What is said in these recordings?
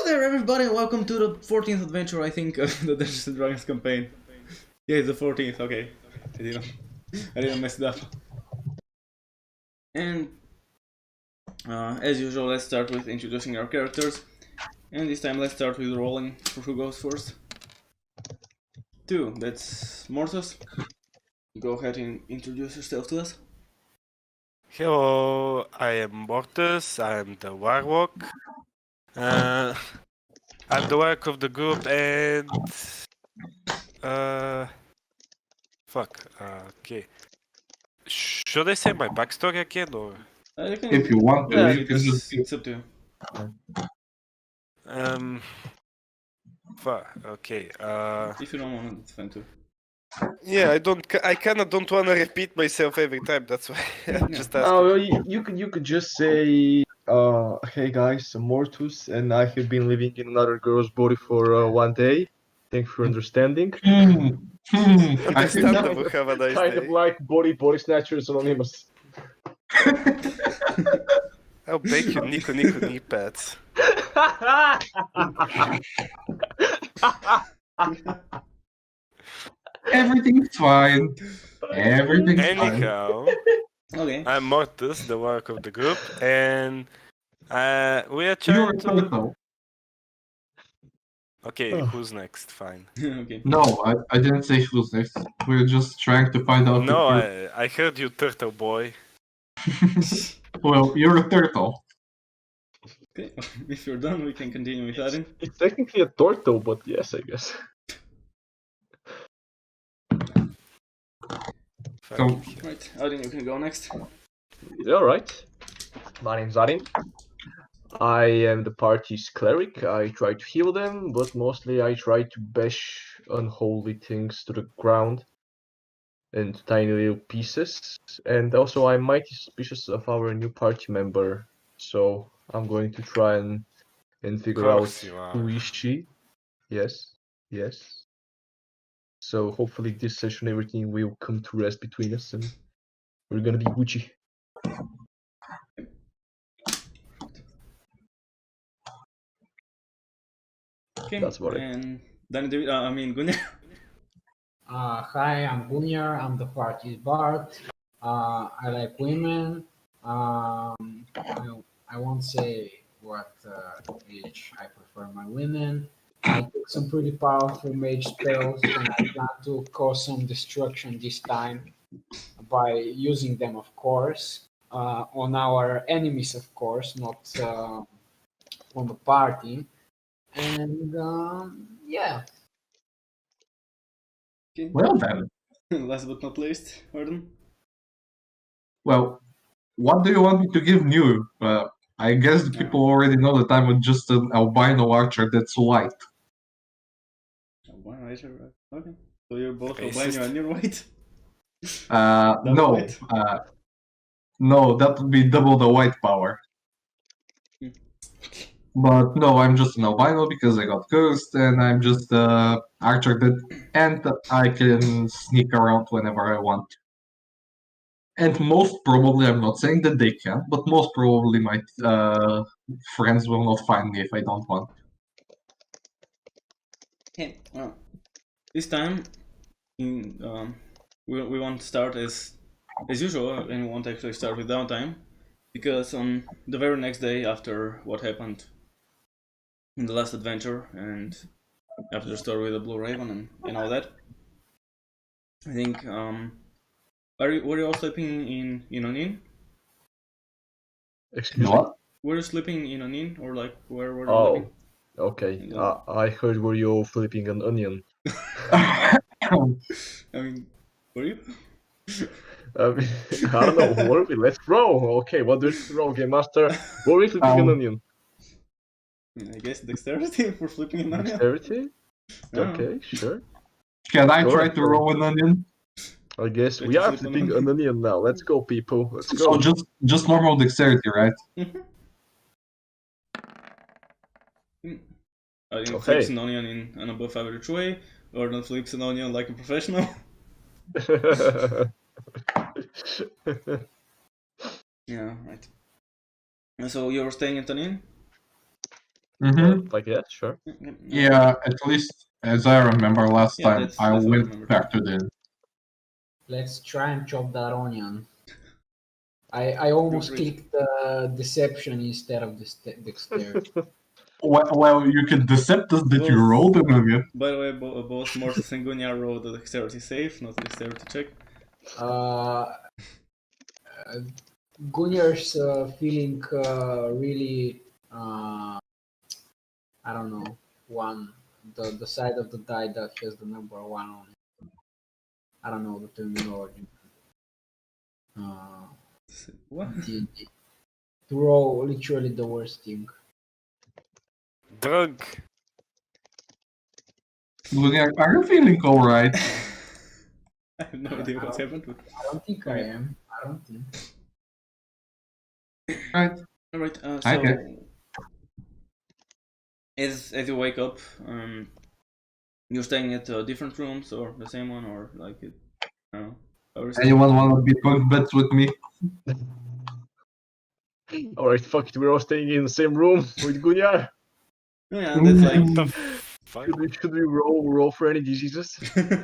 Hello there, everybody, and welcome to the 14th adventure, I think, of the Dungeons and Dragons campaign. Yeah, it's the 14th, okay. I didn't mess it up. And, as usual, let's start with introducing our characters. And this time, let's start with rolling for who goes first. 2, that's Mortus. Go ahead and introduce yourself to us. Hello, I am Mortus, I'm the Warlock. I'm the Warlock of the group and... okay. Should I say my backstory again or... If you want to, Yeah, you can just... it's up to you. Okay, If you don't want it, it's fine too. yeah, I kinda don't wanna repeat myself every time, that's why I'm just asking. Oh, you could just say, hey guys, I'm Mortus, and I have been living in another girl's body for 1 day. Thanks for understanding. I think that... Understandable, have a nice Kind day. of like body snatchers anonymous. I'll bake you Nico knee pads. Everything's fine. Everything's fine. Anyhow, Okay. I'm Mortus, the Warlock of the group, and we are You're trying a to... turtle. Okay, who's next? Fine. Okay. No, I didn't say who's next. We're just trying to find out No, if you're... I heard you, turtle boy. Well, you're a turtle. Okay, if you're done, we can continue with Adin. It's technically a turtle, but yes, I guess. Fucking hell. Right, Adin, you can go next. Alright. My name's Arin. I am the party's cleric. I try to heal them, but mostly I try to bash unholy things to the ground into tiny little pieces. And also I'm mighty suspicious of our new party member, so I'm going to try and figure out Course you are. who is she. Yes. So hopefully this session everything will come to rest between us and we're gonna be Gucci. Okay, That's about it. and then Gunnar. Hi, I'm Gunnar. I'm the party's bard. I like women. I won't say what age I prefer my women. I took some pretty powerful mage spells, and I plan to cause some destruction this time by using them, of course, on our enemies, of course, not on the party. And yeah. Okay. Well then. Last but not least, Arden. Well, what do you want me to give new? I guess the people already know that I'm just an albino archer that's white. Albino archer, okay. So you're both Racist. albino and you're white? No. White? No, that would be double the white power. But no, I'm just an albino because I got cursed, and I'm just an archer and I can sneak around whenever I want. And most probably, I'm not saying that they can, but most probably my friends will not find me if I don't want. Okay, well, this time, we want to start as usual, and we won't actually start with downtime, because on the very next day after what happened in the last adventure, and after the story with the Blue Raven and all that, I think, were you all sleeping in an inn? Excuse me? What? Were you sleeping in an inn, or like where were you Oh, living? okay. I heard were you flipping an onion. I mean, were you? I don't know. Were we? Let's roll. Okay, what do you roll, Game Master? Were we flipping an onion? I guess dexterity for flipping an onion. Dexterity? Yeah. Okay, sure. Can I Go try ahead, to go. roll an onion? I guess Try we to are flip an flipping onion. an onion now. Let's go, people. Let's So go. just normal dexterity, right? I think Okay. flips an onion in an above average way, or not flips an onion like a professional. Yeah, right. And so you're staying at an inn? Mm-hmm. Like yeah, sure. Yeah, at least as I remember last Yeah, time, that's I what I went remember. back to the. Let's try and chop that onion. I almost Feel free to. clicked deception instead of dexterity. Well, you can decept us that you Both- rolled an onion. By the way, both Mortis and Gunya rolled a dexterity save, not a dexterity check. Uh, Gunyar's feeling really, I don't know, one, the side of the die that has the number one on it. I don't know the terminology. Uh, What? D&D. To roll literally the worst thing. Drug. Lunia, are you feeling alright? I have no idea what's happened. But... I don't think I am. I don't think. Right. All right. Okay. As you wake up, you're staying at different rooms or the same one or like it. I don't know. How is it? Anyone want to be bunk beds with me? Alright, fuck it, we're all staying in the same room with Gunyar. Yeah, that's like. What the fuck? Should we roll for any diseases?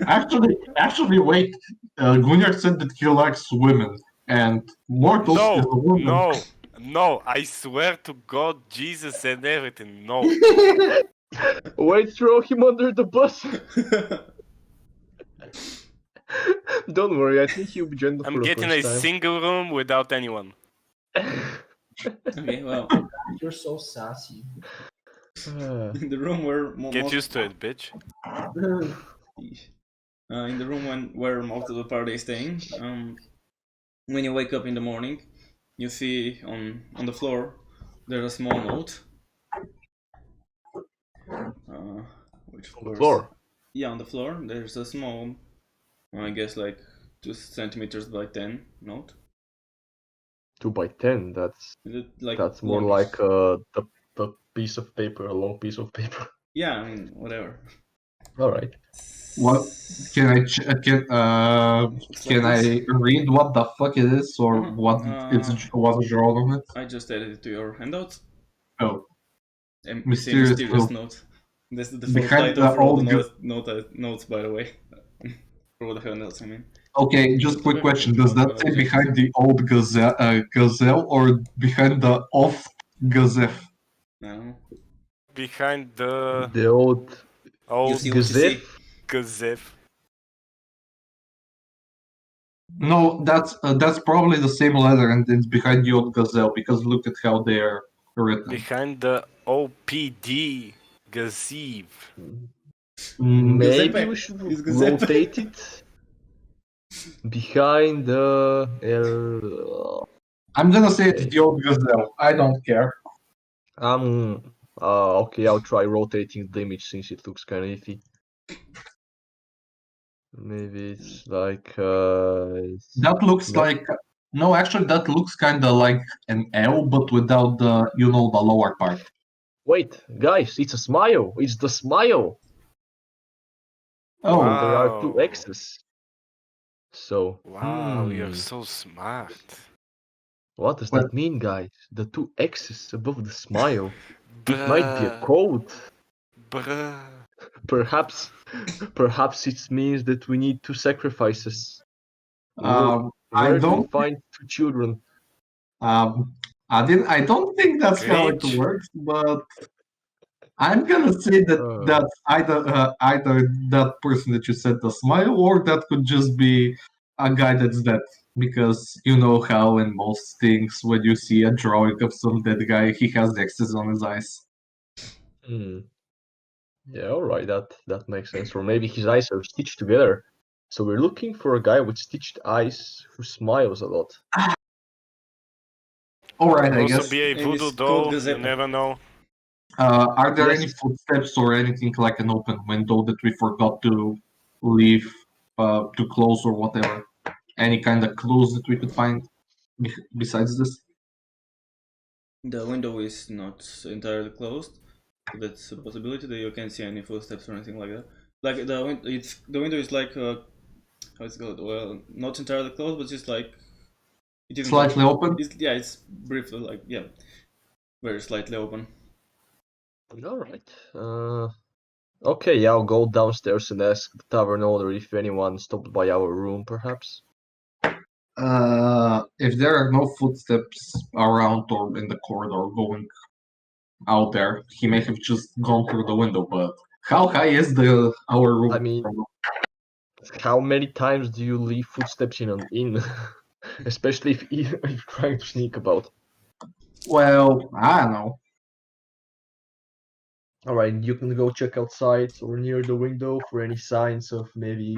Actually, wait. Gunnar said that he likes women, and Mortals is a No, woman. no, I swear to God, Jesus and everything, no. Wait, throw him under the bus. Don't worry, I think he'll be gentle I'm for the getting first a time. single room without anyone. Okay, well, You're so sassy. in the room where Get used to it, bitch. in the room where most of the party is staying, when you wake up in the morning, you see on the floor there's a small note. Which On the floor. Yeah, on the floor there's a small, I guess like 2 centimeters by 10 note. 2 by 10. That's Like that's more longish. like the piece of paper, a long piece of paper. Yeah, I mean whatever. All right. What can I can I read what the fuck it is or what was drawn on it? I just added it to your handouts. Oh, Mysterious note. note. That's the full Behind title the for all the old notes, by the way. For all the handouts, I mean. Okay, just quick question: does that say behind the old gazelle or behind the off gazelle? No. Behind the The old You old see what you see. gazette. No, that's probably the same letter, and it's behind the old gazelle because look at how they're written. Behind the OPD gazette. Maybe Giuseppe. we should It's Giuseppe. rotate it behind the I'm gonna say it's the old gazelle. I don't care. Okay, I'll try rotating the image since it looks kind of iffy. Maybe it's like That looks no. like no, actually, that looks kind of like an L, but without the the lower part. Wait, guys, it's a smile. It's the smile. Oh, There are 2 Wow. X's. So, Wow, you're so smart. what does Well- that mean, guys? The 2 X's above the smile. It Bruh. might be a code. Bruh. Perhaps it means that we need 2 sacrifices. I Where do we don't. find 2 children? I don't think that's how it Great. works, but I'm gonna say that that's either that person that you said the smile, or that could just be a guy that's dead. Because you know how in most things, when you see a drawing of some dead guy, he has X's on his eyes. Yeah, alright, that makes sense. Or maybe his eyes are stitched together. So we're looking for a guy with stitched eyes who smiles a lot. Alright, I Also guess. be a And voodoo it's called doll, you Giuseppe. never know. Are there Yes. any footsteps or anything like an open window that we forgot to leave to close or whatever? Any kind of clues that we could find besides this? The window is not entirely closed. So that's a possibility that you can't see any footsteps or anything like that. Like the window is like how it's called? Well, not entirely closed, but just like it isn't Slightly open? It's briefly like very slightly open. All right. Okay, yeah, I'll go downstairs and ask the tavern owner if anyone stopped by our room, perhaps. If there are no footsteps around or in the corridor going out there, he may have just gone through the window. But how high is our room? I mean, how many times do you leave footsteps in an inn? Especially if you're trying to sneak about. Well, I don't know. All right, you can go check outside or near the window for any signs of maybe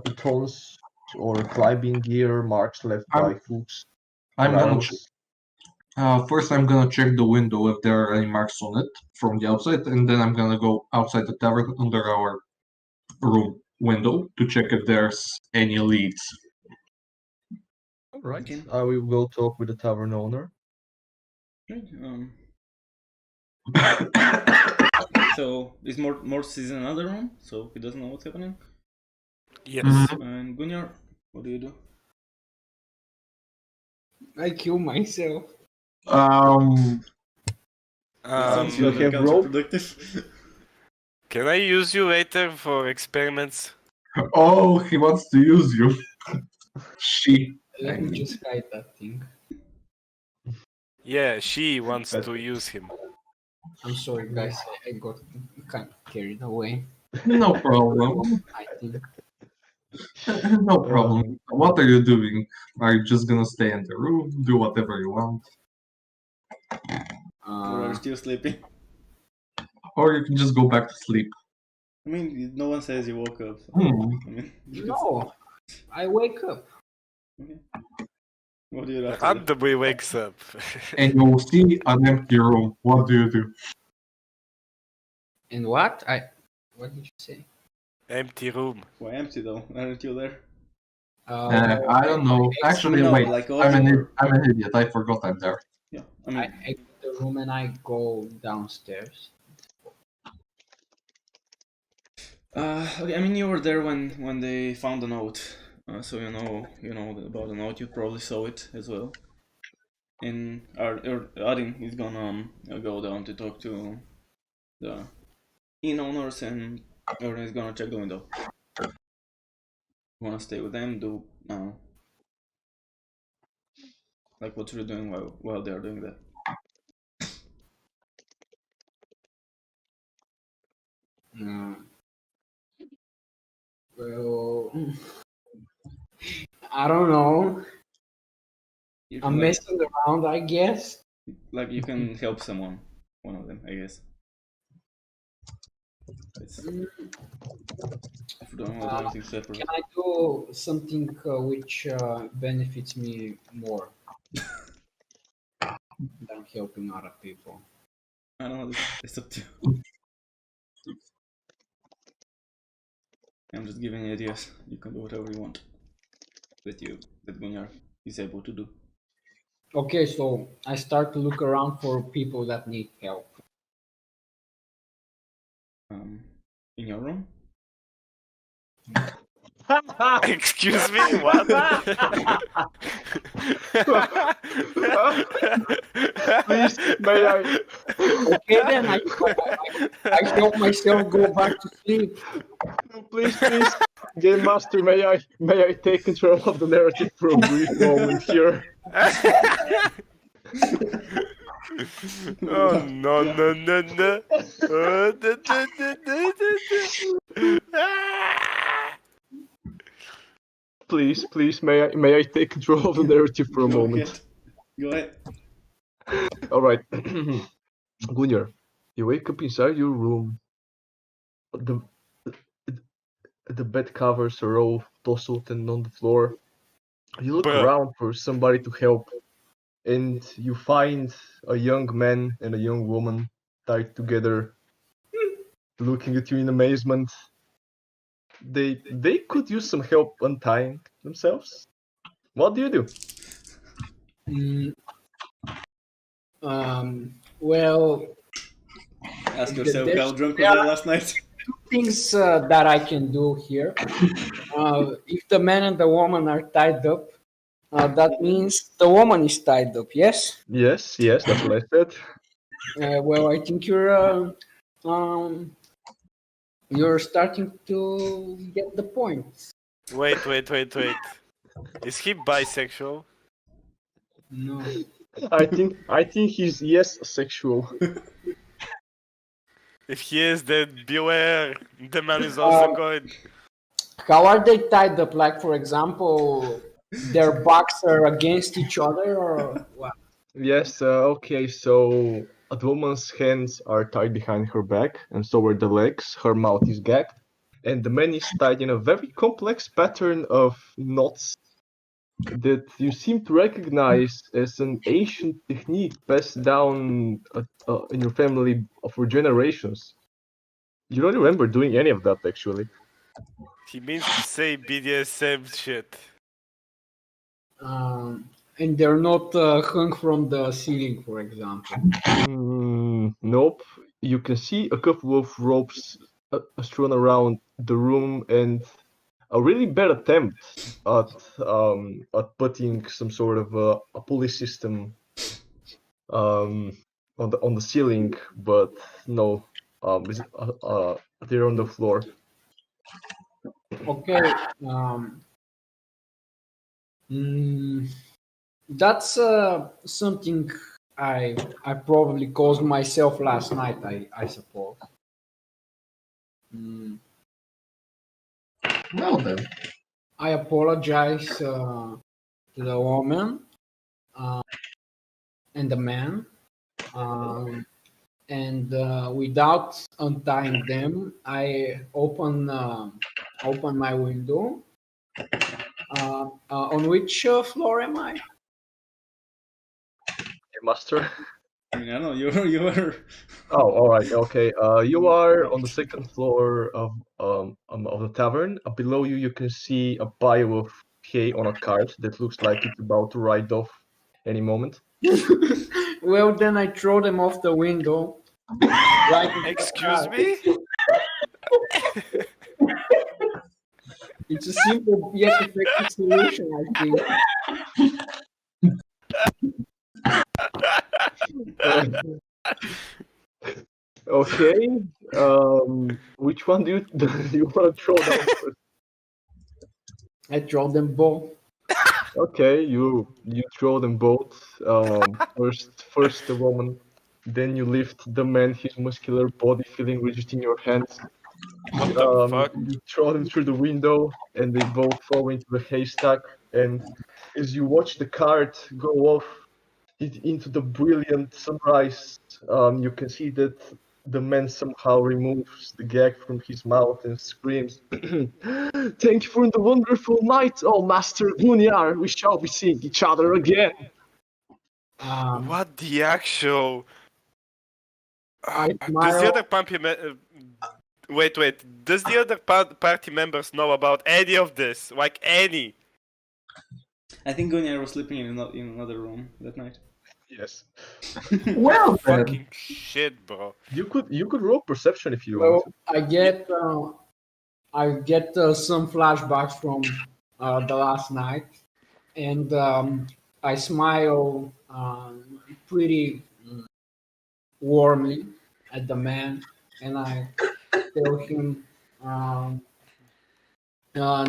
pitons or climbing gear, marks left by hooks. I'm gonna arrows. first. I'm gonna check the window if there are any marks on it from the outside, and then I'm gonna go outside the tavern under our room window to check if there's any leads. All right, Okay. I will go talk with the tavern owner. Right, so is Morse is in another room, so he doesn't know what's happening. Yes. And Gunnar, what do you do? I kill myself. Sounds you rather have rope? counterproductive. Can I use you later for experiments? Oh, he wants to use you. She. Let me just hide that thing. Yeah, she wants to use him. I'm sorry, guys. I got kind of carried away. No problem. I think. No problem. What are you doing? Are you just gonna stay in the room, do whatever you want, Or are you still sleeping? or you can just go back to sleep? I mean, no one says you woke up. So, Hmm. I mean, No, I wake up. okay. What do you have to do? Randomly wakes up. And you will see an empty room. What do you do? And what? What did you say? Empty room. Why empty though? Aren't you there? I don't know. Actually, No, wait. like I'm order. an idiot. I forgot I'm there. Yeah, I I mean, exit the room and I go downstairs. okay. I mean, you were there when they found the note, so you know about the note. You probably saw it as well. And Arin is gonna go down to talk to the inn owners, and Arin is gonna check the window. Wanna stay with them? Do like what you're doing while they're doing that. Well, I don't know. You I'm can, messing around, I guess. like you can help someone, one of them, I guess. If you don't want to do anything separate. Can I do something which benefits me more than helping other people? I don't know. It's up to you. I'm just giving you ideas. You can do whatever you want. That Gunnar is able to do. Okay, so I start to look around for people that need help. In your room? Excuse me, what? Please, may I? Okay, then I help myself go back to sleep. Please, Game Master, may I take control of the narrative for a brief moment here? Oh no. Oh, Ah! Please, may I take control of the narrative for a moment? Go ahead. All right, Gunnar, you wake up inside your room. The bed covers are all tousled and on the floor. You look Bruh. around for somebody to help, and you find a young man and a young woman tied together, looking at you in amazement. They could use some help untying themselves. What do you do? Well, Ask yourself There's- how drunk was I last night? things that I can do here. If the man and the woman are tied up, That means the woman is tied up. Yes. Yes, that's what I said. Well, I think you're starting to get the point. Wait. Is he bisexual? No. I think he's sexual. If he is, then beware. The man is also going. How are they tied up? Like, for example, their backs are against each other, or what? Yes, okay, so the woman's hands are tied behind her back, and so are the legs. Her mouth is gagged, and the man is tied in a very complex pattern of knots that you seem to recognize as an ancient technique passed down in your family for generations. You don't remember doing any of that, actually. He means to say BDSM shit. And they're not hung from the ceiling, for example. Nope. You can see a couple of ropes strewn around the room, and a really bad attempt at putting some sort of a pulley system on the ceiling, but no, they're on the floor. Okay. That's something I probably caused myself last night. I suppose. Well then. I apologize to the woman and the man, and without untying them, I open my window. On which floor am I? Master. I mean, I don't know. You were. Oh, all right, okay. You are on the second floor of the tavern. Below you, you can see a pile of hay on a cart that looks like it's about to ride off any moment. Well, then I throw them off the window. Excuse me? It's a simple yet effective solution, I think. Okay. Which one do you want to throw down first? I throw them both. Okay, you throw them both. First the woman, then you lift the man, his muscular body feeling rigid in your hands. What the fuck? You throw them through the window, and they both fall into the haystack. And as you watch the cart go off into the brilliant sunrise, you can see that the man somehow removes the gag from his mouth and screams, "Thank you for the wonderful night, oh Master Gunyar. We shall be seeing each other again." What the actual? I Does the smile. other party wait. Does the other party members know about any of this? Like any? I think Gunnar was sleeping in another room that night. Yes. Well then. Fucking shit, bro. You could roll perception if you Well, want. I get some flashbacks from the last night, and I smile pretty warmly at the man, and I tell him,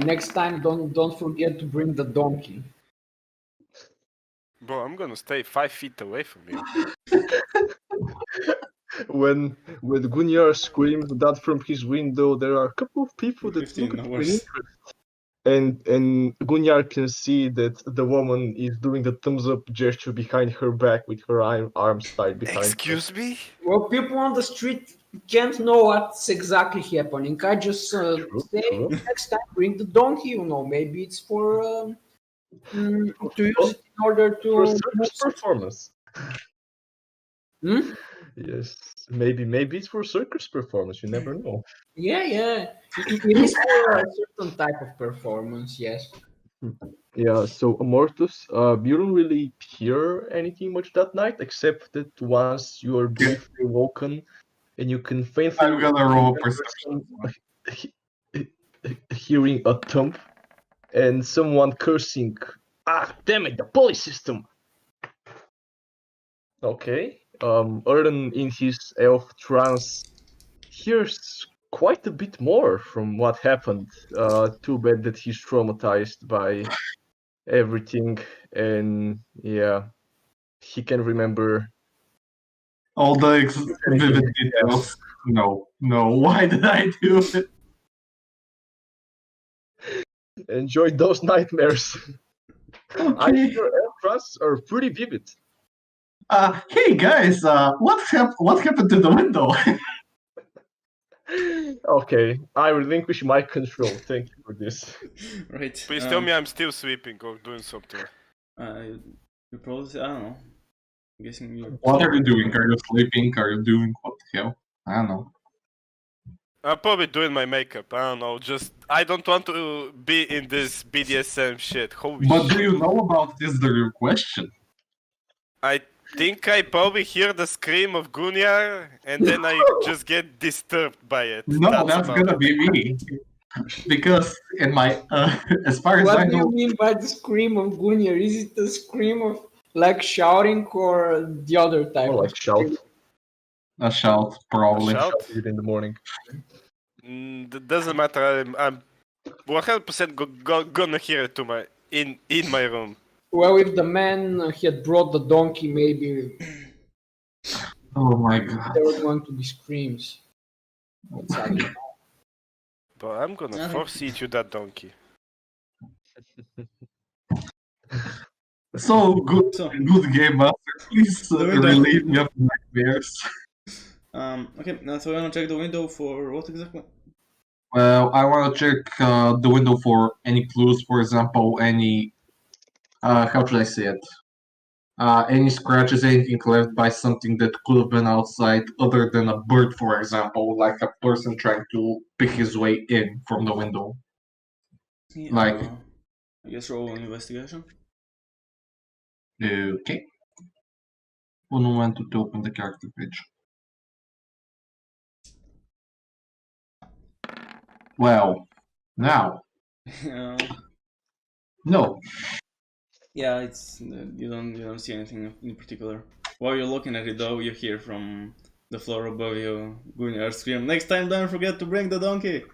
next time don't forget to bring the donkey. Bro, I'm gonna stay 5 feet away from you. When Gunyar screams that from his window, there are a couple of people that 15 look at you with hours. interest. And Gunyar can see that the woman is doing the thumbs up gesture behind her back with her arms tied behind her. Excuse me? Well, people on the street can't know what's exactly happening. I just say True. next time bring the donkey. Maybe it's for to use it in order to For circus performance. Hmm? Yes, maybe it's for circus performance. You never know. Yeah. It is for a certain type of performance. Yes. Yeah. So Amortus, you don't really hear anything much that night, except that once you are briefly woken, and you can faintly I'm gonna roll perception. hearing a thump and someone cursing Ah, damn it, the pulley system. Okay. Erden in his elf trance hears quite a bit more from what happened. Too bad that he's traumatized by everything, and yeah, he can remember All the anything. vivid details. No, why did I do it? Enjoy those nightmares. I Okay. hear elf trance are pretty vivid. Hey guys, what happened to the window? Okay, I relinquish my control. Thank you for this. Right. Please tell me I'm still sleeping or doing something. You probably, I don't know. I'm guessing you. What are you doing? Are you sleeping? Are you doing what the hell? I don't know. I'm probably doing my makeup. I don't know. Just I don't want to be in this BDSM shit. Holy But shit. do you know about this? The real question. I think I probably hear the scream of Gunyar, and then I just get disturbed by it. No, that's about gonna it. be me. Because in my, as far as I What do you know, mean by the scream of Gunir? Is it the scream of like shouting or the other type More of like shout. a shout probably. A shout? Shout in the morning. Doesn't matter. I'm 100% gonna hear it to my in my room. Well, if the man had brought the donkey, maybe Oh my god. there were going to be screams. But sadly, But I'm gonna Okay. force eat you that donkey. So good, So, good game master. Please The window. relieve me of nightmares. okay, so you wanna check the window for what exactly? Well, I want to check the window for any clues, for example, any how should I say it? Any scratches, anything left by something that could have been outside, other than a bird, for example, like a person trying to pick his way in from the window. Yeah, Like, I guess roll an investigation. okay. One moment to open the character page. Well, now, Uh, no. yeah, it's you don't see anything in particular. While you're looking at it though, you hear from the floor above you Gunnar scream, "Next time, don't forget to bring the donkey!"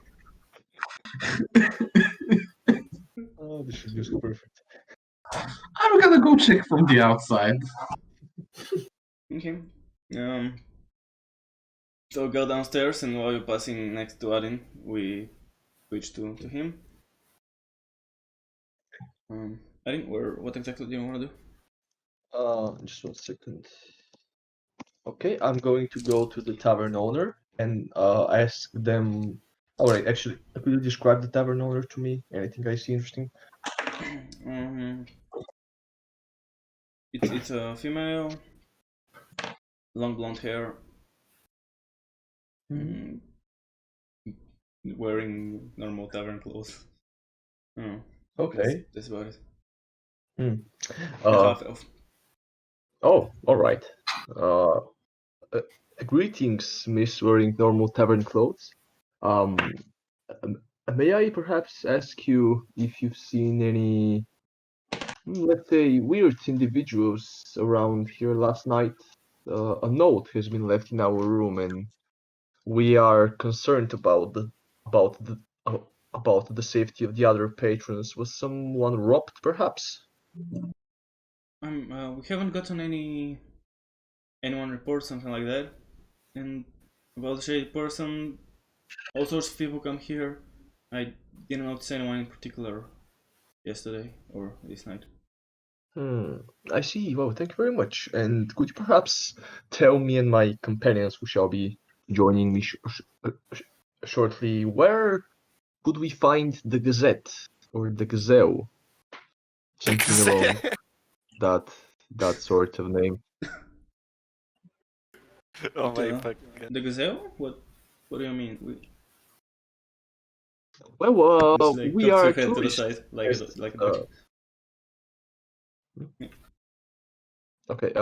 Oh, this is just perfect. I'm gonna go check from the outside. Okay. So go downstairs, and while you're passing next to Adin, we switch to him. Adin, what exactly do you want to do? Just 1 second. Okay, I'm going to go to the tavern owner and ask them. Alright, actually, could you describe the tavern owner to me? Anything I see interesting? It's a female, long blonde hair, wearing normal tavern clothes. Okay. That's about it. Uh, Half elf. oh, alright. Greetings, Miss wearing normal tavern clothes. Um, may I perhaps ask you if you've seen any, let's say, weird individuals around here last night? A note has been left in our room, and we are concerned about the safety of the other patrons. Was someone robbed, perhaps? We haven't gotten anyone report something like that. And about the shady person, all sorts of people come here. I didn't notice anyone in particular yesterday or this night. I see. Well, thank you very much. And could you perhaps tell me and my companions, who shall be joining me shortly, where could we find the Gazette or the Gazelle? Something along that sort of name. Oh my fuck. The gazelle? What do you mean? Well, Just, like, we cocks are your head to the tourists. side like a dog. Okay.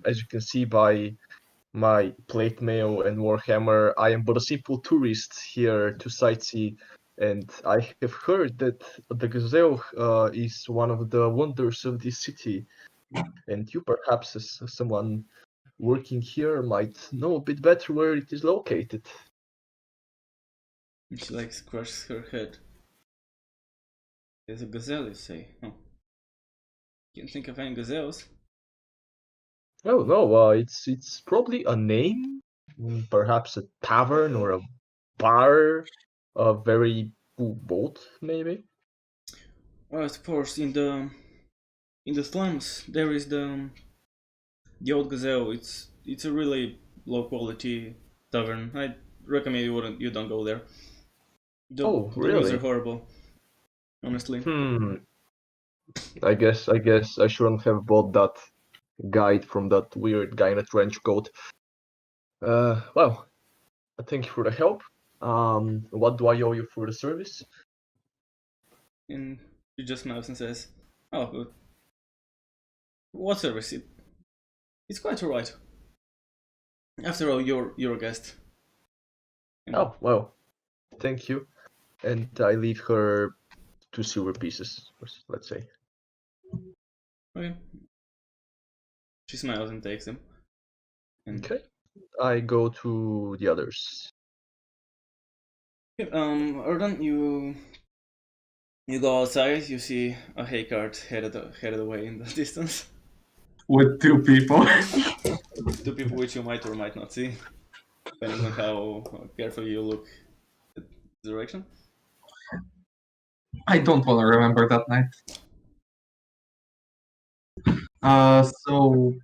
As you can see by my plate mail and warhammer, I am but a simple tourist here to sightsee. And I have heard that the gazelle is one of the wonders of this city. And you perhaps, as someone working here, might know a bit better where it is located. And she like scratches her head. There's a gazelle, you say? Oh. Can't think of any gazelles. Oh no, it's probably a name, perhaps a tavern or a bar, a very cool boat, maybe. Well, of course, in the slums there is the old gazelle. It's a really low quality tavern. I recommend you don't go there. Oh, The meals are really? horrible, honestly. I guess I shouldn't have bought that guide from that weird guy in a trench coat. Well, thank you for the help. What do I owe you for the service? And she just smiles and says, "Oh, good. What service? It's quite alright. After all, you're a guest." And Oh, well, thank you. And I leave her 2 silver pieces, let's say. okay. She smiles and takes them. And Okay. I go to the others. okay, Erdan, you go outside. You see a hay cart headed away in the distance. With 2 people. 2 people which you might or might not see, depending on how carefully you look at the direction. I don't want to remember that night. So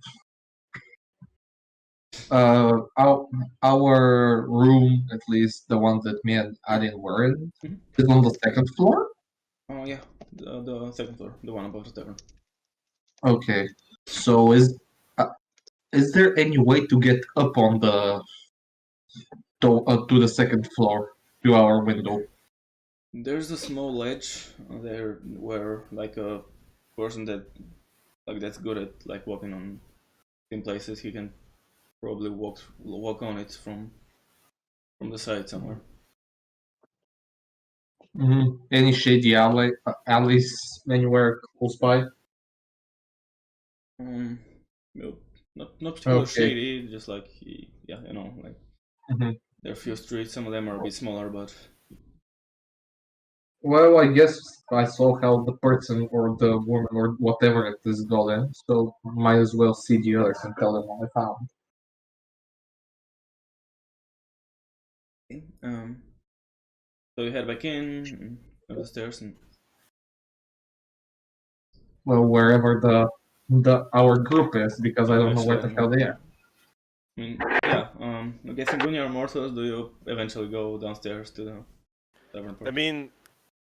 our room, at least the one that me and Adin were in, Mhm. is on the 2nd floor. Oh yeah, the second floor, the one above the tavern. Okay. So is there any way to get up on the to the 2nd floor to our window? There's a small ledge there where like a person that's good at like walking on in places, he can probably walk on it from the side somewhere. Any shady alleys anywhere close by? No, not particularly Okay. shady, just like yeah, like Mhm. there are a few streets. Some of them are a bit smaller, but Well, I guess I saw how the person or the woman or whatever it is got in, so might as well see the others and tell them what I found. um, so you head back in up the stairs and Well, wherever the our group is, because I don't know actually where the hell they are. I mean, yeah. I'm guessing Gunya or Morthos, do you eventually go downstairs to the tavern part? I mean,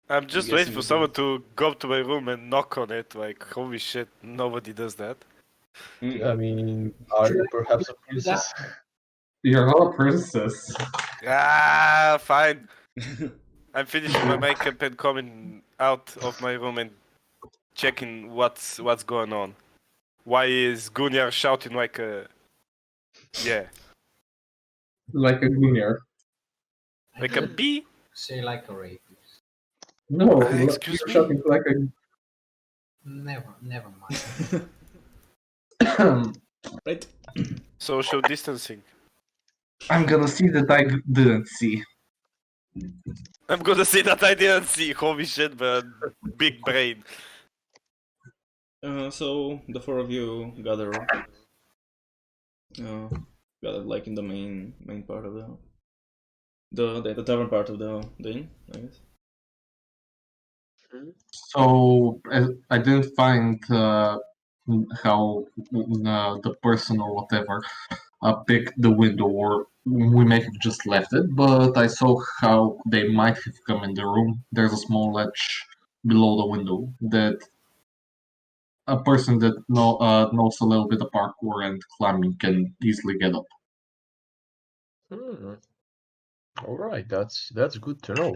I'm just guessing waiting for you do. someone to go to my room and knock on it. Like, holy shit, nobody does that. I mean, are you perhaps a princess? You're not a princess. Ah, fine. I'm finishing my makeup and coming out of my room and checking what's going on. Why is Gunyar shouting like a... Yeah. Like a Gunir. Like a bee? Say like a rapist. No, Excuse you're me? shouting like Never mind. a. Right? Social distancing. I'm gonna see that I didn't see. I'm gonna say that I didn't see. Holy shit, but big brain. So the 4 of you gather like in the main part of the tavern part of the inn, I guess. So I didn't find how the person or whatever picked the window, or we may have just left it. But I saw how they might have come in the room. There's a small ledge below the window that a person that knows a little bit of parkour and climbing can easily get up. All right, that's good to know.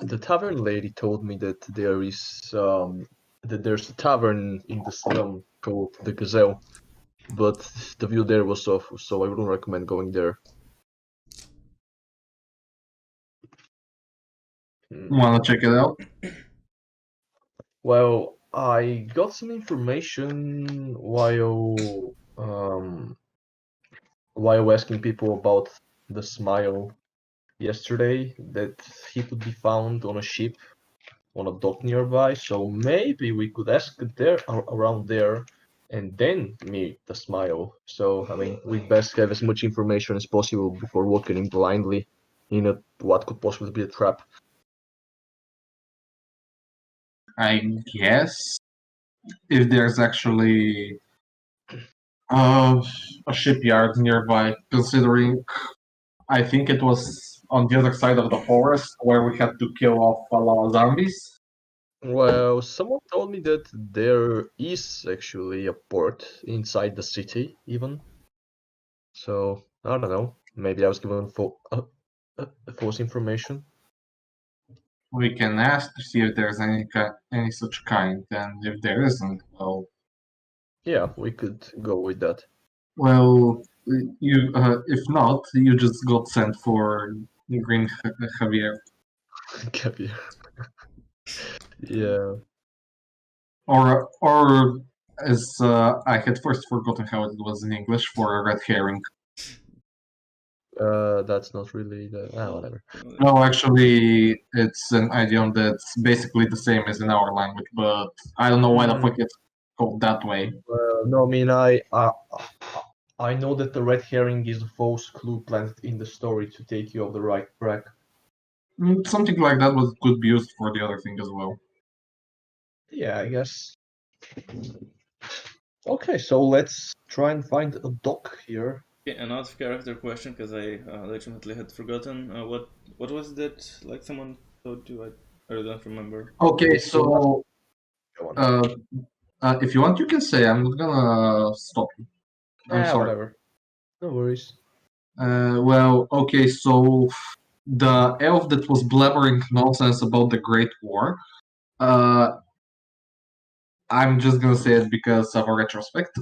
The tavern lady told me that there's a tavern in the slum called the Gazelle, but the view there was awful, so I wouldn't recommend going there. Wanna check it out? Well, I got some information while asking people about the smile yesterday that he could be found on a ship on a dock nearby. So maybe we could ask there around there and then meet the smile. So I mean, we best have as much information as possible before walking in blindly in what could possibly be a trap. I guess if there's actually a shipyard nearby, considering I think it was on the other side of the forest where we had to kill off a lot of zombies. Well, someone told me that there is actually a port inside the city, even. So I don't know. Maybe I was given false information. We can ask to see if there's any such kind, and if there isn't, well, Yeah, we could go with that. well, you if not, you just got sent for Green Javier, Caviar. Yeah. or as I had first forgotten how it was in English for a red herring. That's not really the whatever. No, actually, it's an idiom that's basically the same as in our language, but I don't know why the fuck it's called that way. No, I mean I know that the red herring is a false clue planted in the story to take you off the right track. Something like that was could be used for the other thing as well. Yeah, I guess. Okay, so let's try and find a dock here. Okay, an out of character question because I legitimately had forgotten. What was that? Like someone told you? I don't remember. Okay, so Go on. if you want, you can say. I'm not gonna stop you. I'm sorry. Whatever. No worries. Well, okay, so the elf that was blabbering nonsense about the Great War, I'm just gonna say it because of a retrospect.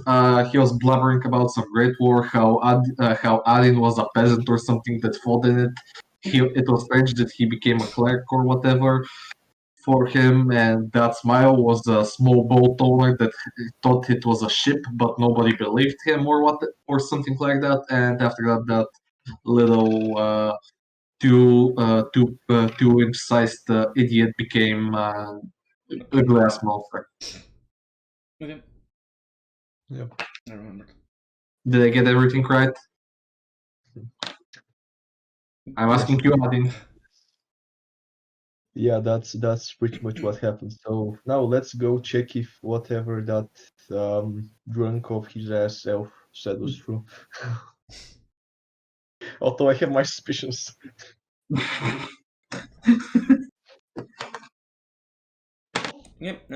He was blabbering about some Great War, how Adin was a peasant or something that fought in it. It was strange that he became a cleric or whatever for him, and that smile was a small boat owner that thought it was a ship, but nobody believed him or something like that. And after that, that little two-inch sized idiot became a glass monster. Okay. Yep. I remembered. Did I get everything right? I'm asking you, Adin. Yeah, that's pretty much what happened. So now let's go check if whatever that drunk of his ass elf said was true. Although I have my suspicions. Yep.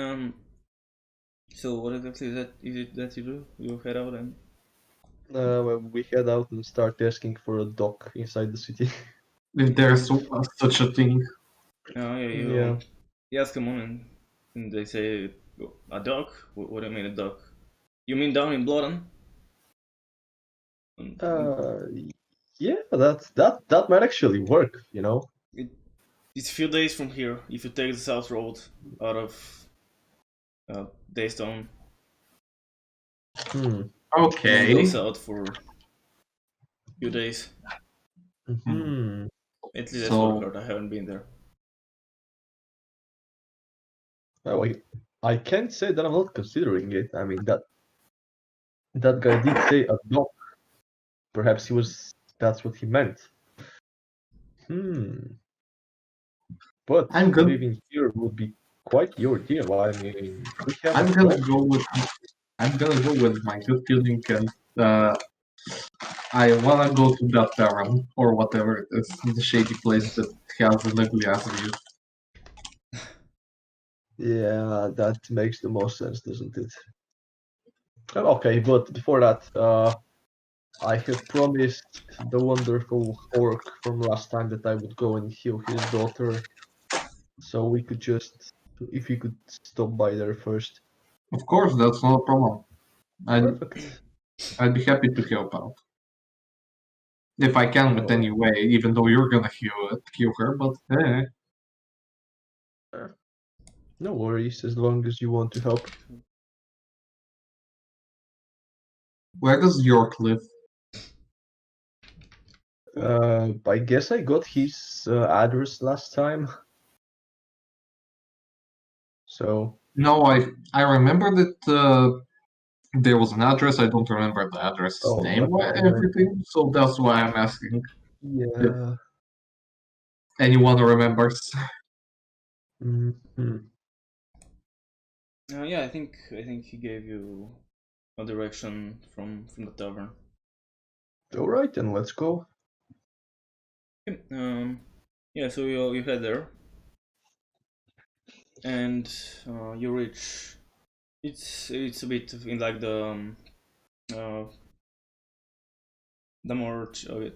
So what exactly is it that you do? You head out and Well, we head out and start asking for a dock inside the city. If there's such a thing. yeah, Yeah. you ask them on and they say a dog. What do you mean a dog? You mean down in Bloodon? Yeah, that might actually work, you know. It's a few days from here. If you take the south road out of Daystone, you Okay. go south for a few days. Hmm. At least that's So- what I heard. I haven't been there. Well, I can't say that I'm not considering it. I mean that guy did say a dock. Perhaps that's what he meant. But I'm good. living here would be quite the ordeal. I mean, we have I'm a gonna dock. go with my good feeling, and I wanna go to that tavern or whatever it is, the shady place that has an ugly ass view. Yeah, that makes the most sense, doesn't it? Okay, but before that, I have promised the wonderful orc from last time that I would go and heal his daughter. So we could if we could stop by there first. Of course, that's not a problem. Perfect. I'd be happy to help out if I can with Oh. any way. Even though you're gonna heal her, but No worries, as long as you want to help. Where does York live? I guess I got his address last time. So No, I remember that there was an address. I don't remember the address name that's or fine then. everything, so that's why I'm asking. Yeah. Anyone remembers? Mhm. Yeah, I think he gave you a direction from the tavern. All right, then let's go. Okay, yeah, so you head there, and you reach. It's a bit in like uh, the more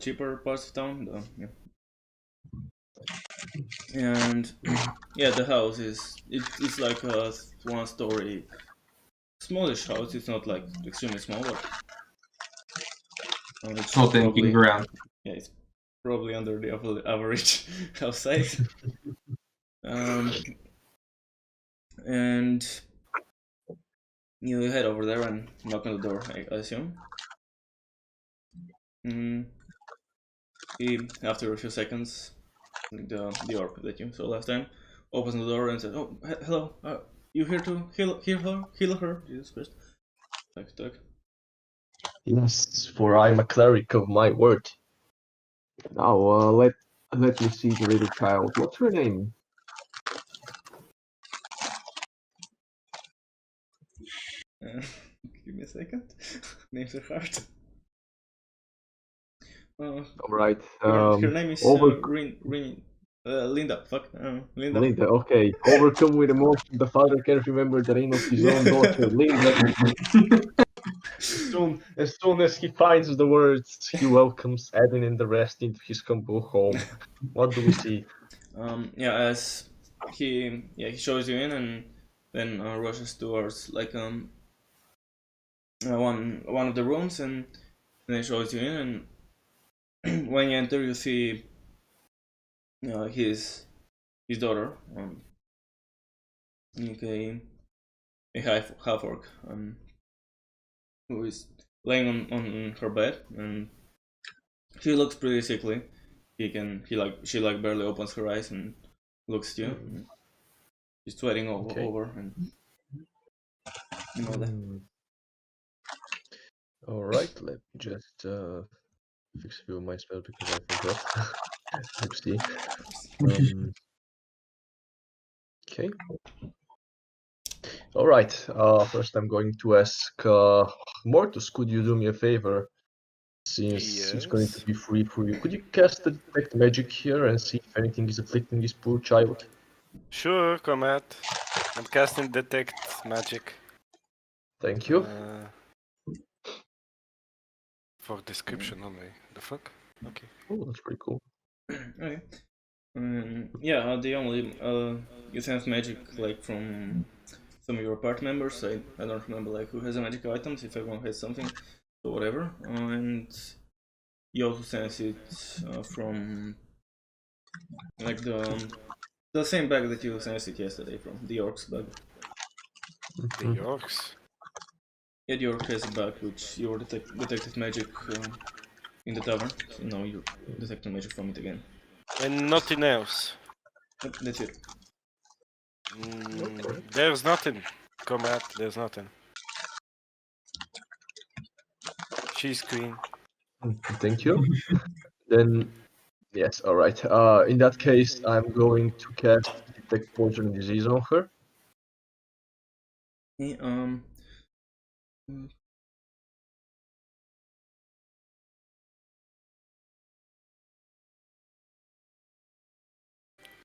cheaper parts of town. And yeah, the house it's like a 1-story smallish house. It's not like extremely small, but It's not anything grand. yeah, it's probably under the average house size. And you head over there and knock on the door, I assume. He, after a few seconds, the orc that you saw last time, opens the door and says, "Oh, hello. You here to heal her? Heal her? Jesus Christ!" Talk. Yes, for I'm a cleric of my word. Now, let me see the little child. What's her name? Give me a second. Names are hard. All right. Her name is Linda. Fuck, Linda. Linda. Okay. Overcome with emotion, the father can't remember the name of his own daughter, Linda. As soon as he finds the words, he welcomes Edwin and the rest into his humble home. What do we see? Yeah, as he shows you in and then rushes towards like one of the rooms and then shows you in and when you enter you see his daughter, okay, a half orc, who is laying on her bed and she looks pretty sickly. She barely opens her eyes and looks at you. She's sweating over and you know that. All right, let me just fix a few of my spells because I forgot. Oopsie. Okay. All right. First, I'm going to ask Mortus, could you do me a favor? Since it's going to Yes. be free for you, could you cast the detect magic here and see if anything is afflicting this poor child? Sure, Comet. I'm casting detect magic. Thank you. For description only. The fuck? Okay. Oh, that's pretty cool. Okay. Yeah, the only you sense magic like from some of your party members. I don't remember like who has the magic items. If everyone has something, so whatever. And you also sense it from like the same bag that you sensed it yesterday from the orc's bag. The orcs. Yeah, the orc has a bag which your detected magic in the tavern. So now you're detecting magic from it again. And nothing else. Yep, that's it. There's nothing. Comet, there's nothing. She's queen. Thank you. Then, yes, all right. In that case, I'm going to cast detect poison disease on her.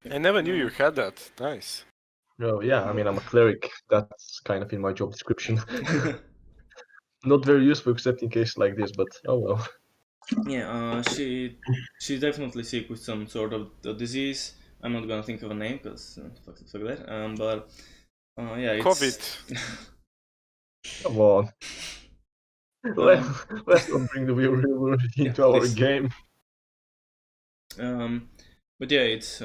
Okay, I never knew you had that. Nice. No, yeah, I mean, I'm a cleric. That's kind of in my job description. Not very useful except in cases like this, but oh well. Yeah, she's definitely sick with some sort of disease. I'm not gonna think of a name because fuck that. But yeah, it's COVID. Come on. Let's not bring the real world into our please. game. But yeah, it's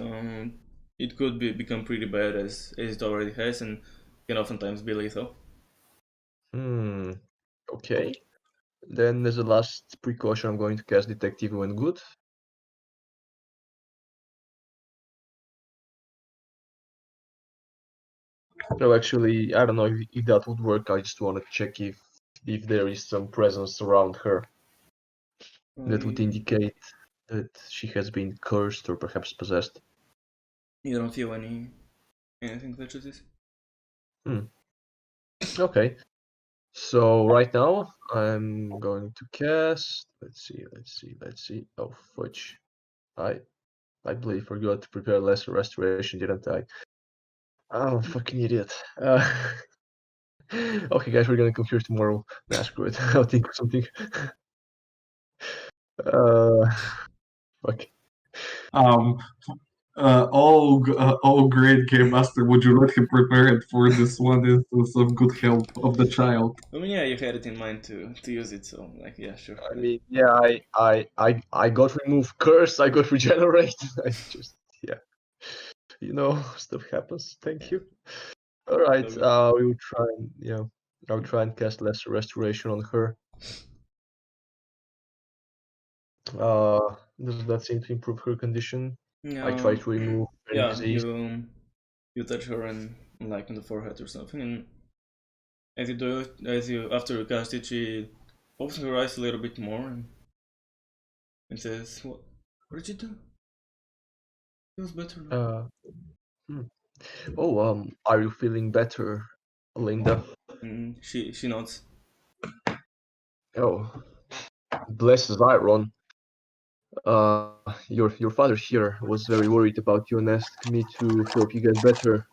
it could become pretty bad as it already has, and can oftentimes be lethal. Okay. Then as a last precaution, I'm going to cast Detective when good. No, actually, I don't know if that would work. I just want to check if there is some presence around her that would indicate that she has been cursed or perhaps possessed. You don't feel anything such as this? Okay. So right now I'm going to cast. Let's see. Oh fudge! I believe I forgot to prepare lesser restoration, didn't I? I'm a fucking idiot. Okay, guys, we're gonna come here tomorrow. Nah, screw it. I'll think of something. Fuck. Oh, great game master! Would you let him prepare it for this one instance of good health of the child? I mean, yeah, you had it in mind to use it, so like, yeah, sure. I mean, yeah, I got removed curse. I got regenerate. I just, yeah, stuff happens. Thank you. All right, we will try and I'll try and cast lesser restoration on her. Does that seem to improve her condition? I try to remove any Yeah, disease. you touch her and like on the forehead or something, and as you do it, after you cast it, she opens her eyes a little bit more and says, what did you do? Feels better now." Oh, are you feeling better, Linda? And she nods. Oh, bless Zyron. Your father here was very worried about you and asked me to help you get better.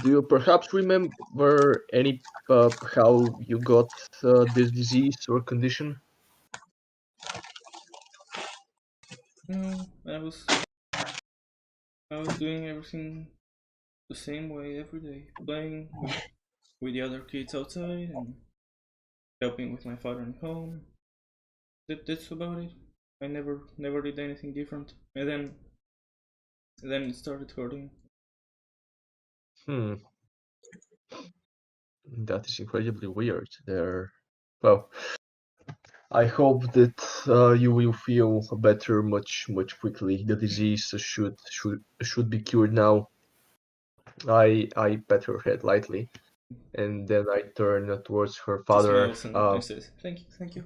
Do you perhaps remember how you got this disease or condition? No, I was doing everything the same way every day, playing with the other kids outside and helping with my father at home. That's about it. I never did anything different. And then it started hurting. That is incredibly weird. Well, I hope that you will feel better much quickly. The disease should be cured now. I pat her head lightly, and then I turn towards her She father. smiles and says, "Thank you."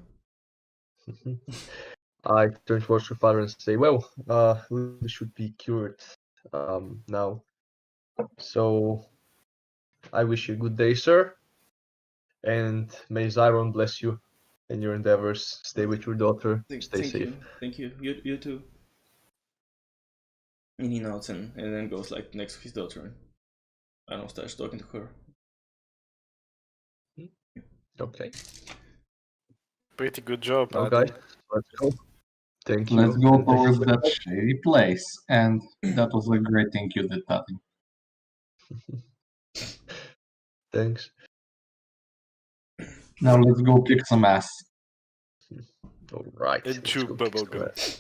I turn towards her father and say, "Well, Linda should be cured now. So I wish you a good day, sir, and may Zyron bless you in your endeavors. Stay with your daughter. Stay safe." Thank you. You too. And he nods and then goes like next to his daughter and I don't know, starts talking to her. Okay. Pretty good job, Now, Adam. guys, let's go. Thank Let's you. go And thank you towards for that shady place. And that was a great thing you did, Tati. Thanks. Now let's go kick some ass. All right. And chew bubblegum.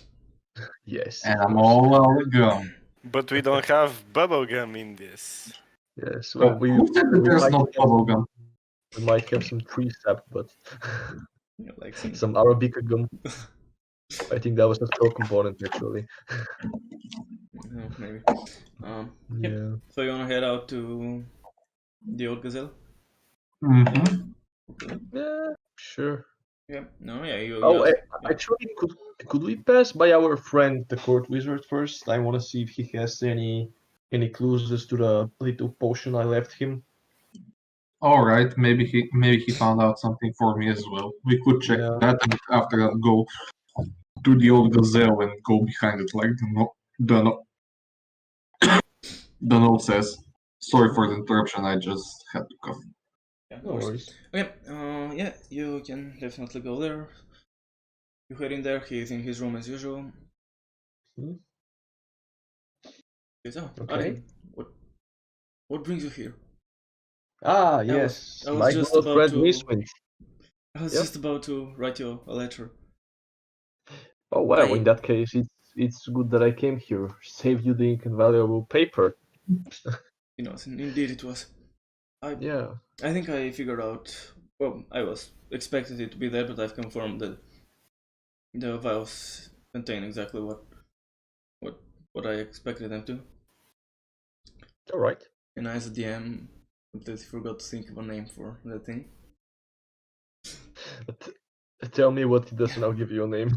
Yes. And I'm all out of gum. But we don't have bubblegum in this. Yes. Well, Who said that there's no bubblegum? We might have some tree sap, but Like some Arabica gum. I think that was a spell component, actually. Maybe. Yeah. So you wanna head out to the old gazelle? Mm-hmm. Yeah. Sure. Yeah. No. Yeah. Oh, actually, could we pass by our friend the court wizard first? I want to see if he has any clues as to the little potion I left him. All right, maybe he found out something for me as well. We could check that, and after that, go to the old gazelle and go behind it like the note says. Sorry for the interruption. I just had to cough. Yeah, No worries. Okay. Yeah, you can definitely go there. You head in there. He's in his room as usual. He says, "Oh, Okay. Adam, what brings you here?" Yes, I was my just good about friend to. Miswind. I was just about to write you a letter. Oh well, in that case, it's good that I came here. Save you the invaluable paper. Indeed it was. Yeah. I think I figured out. Well, I was expected it to be there, but I've confirmed that the vials contain exactly what I expected them to. All right. And I, as a DM, completely forgot to think of a name for that thing. Tell me what it does, and I'll give you a name.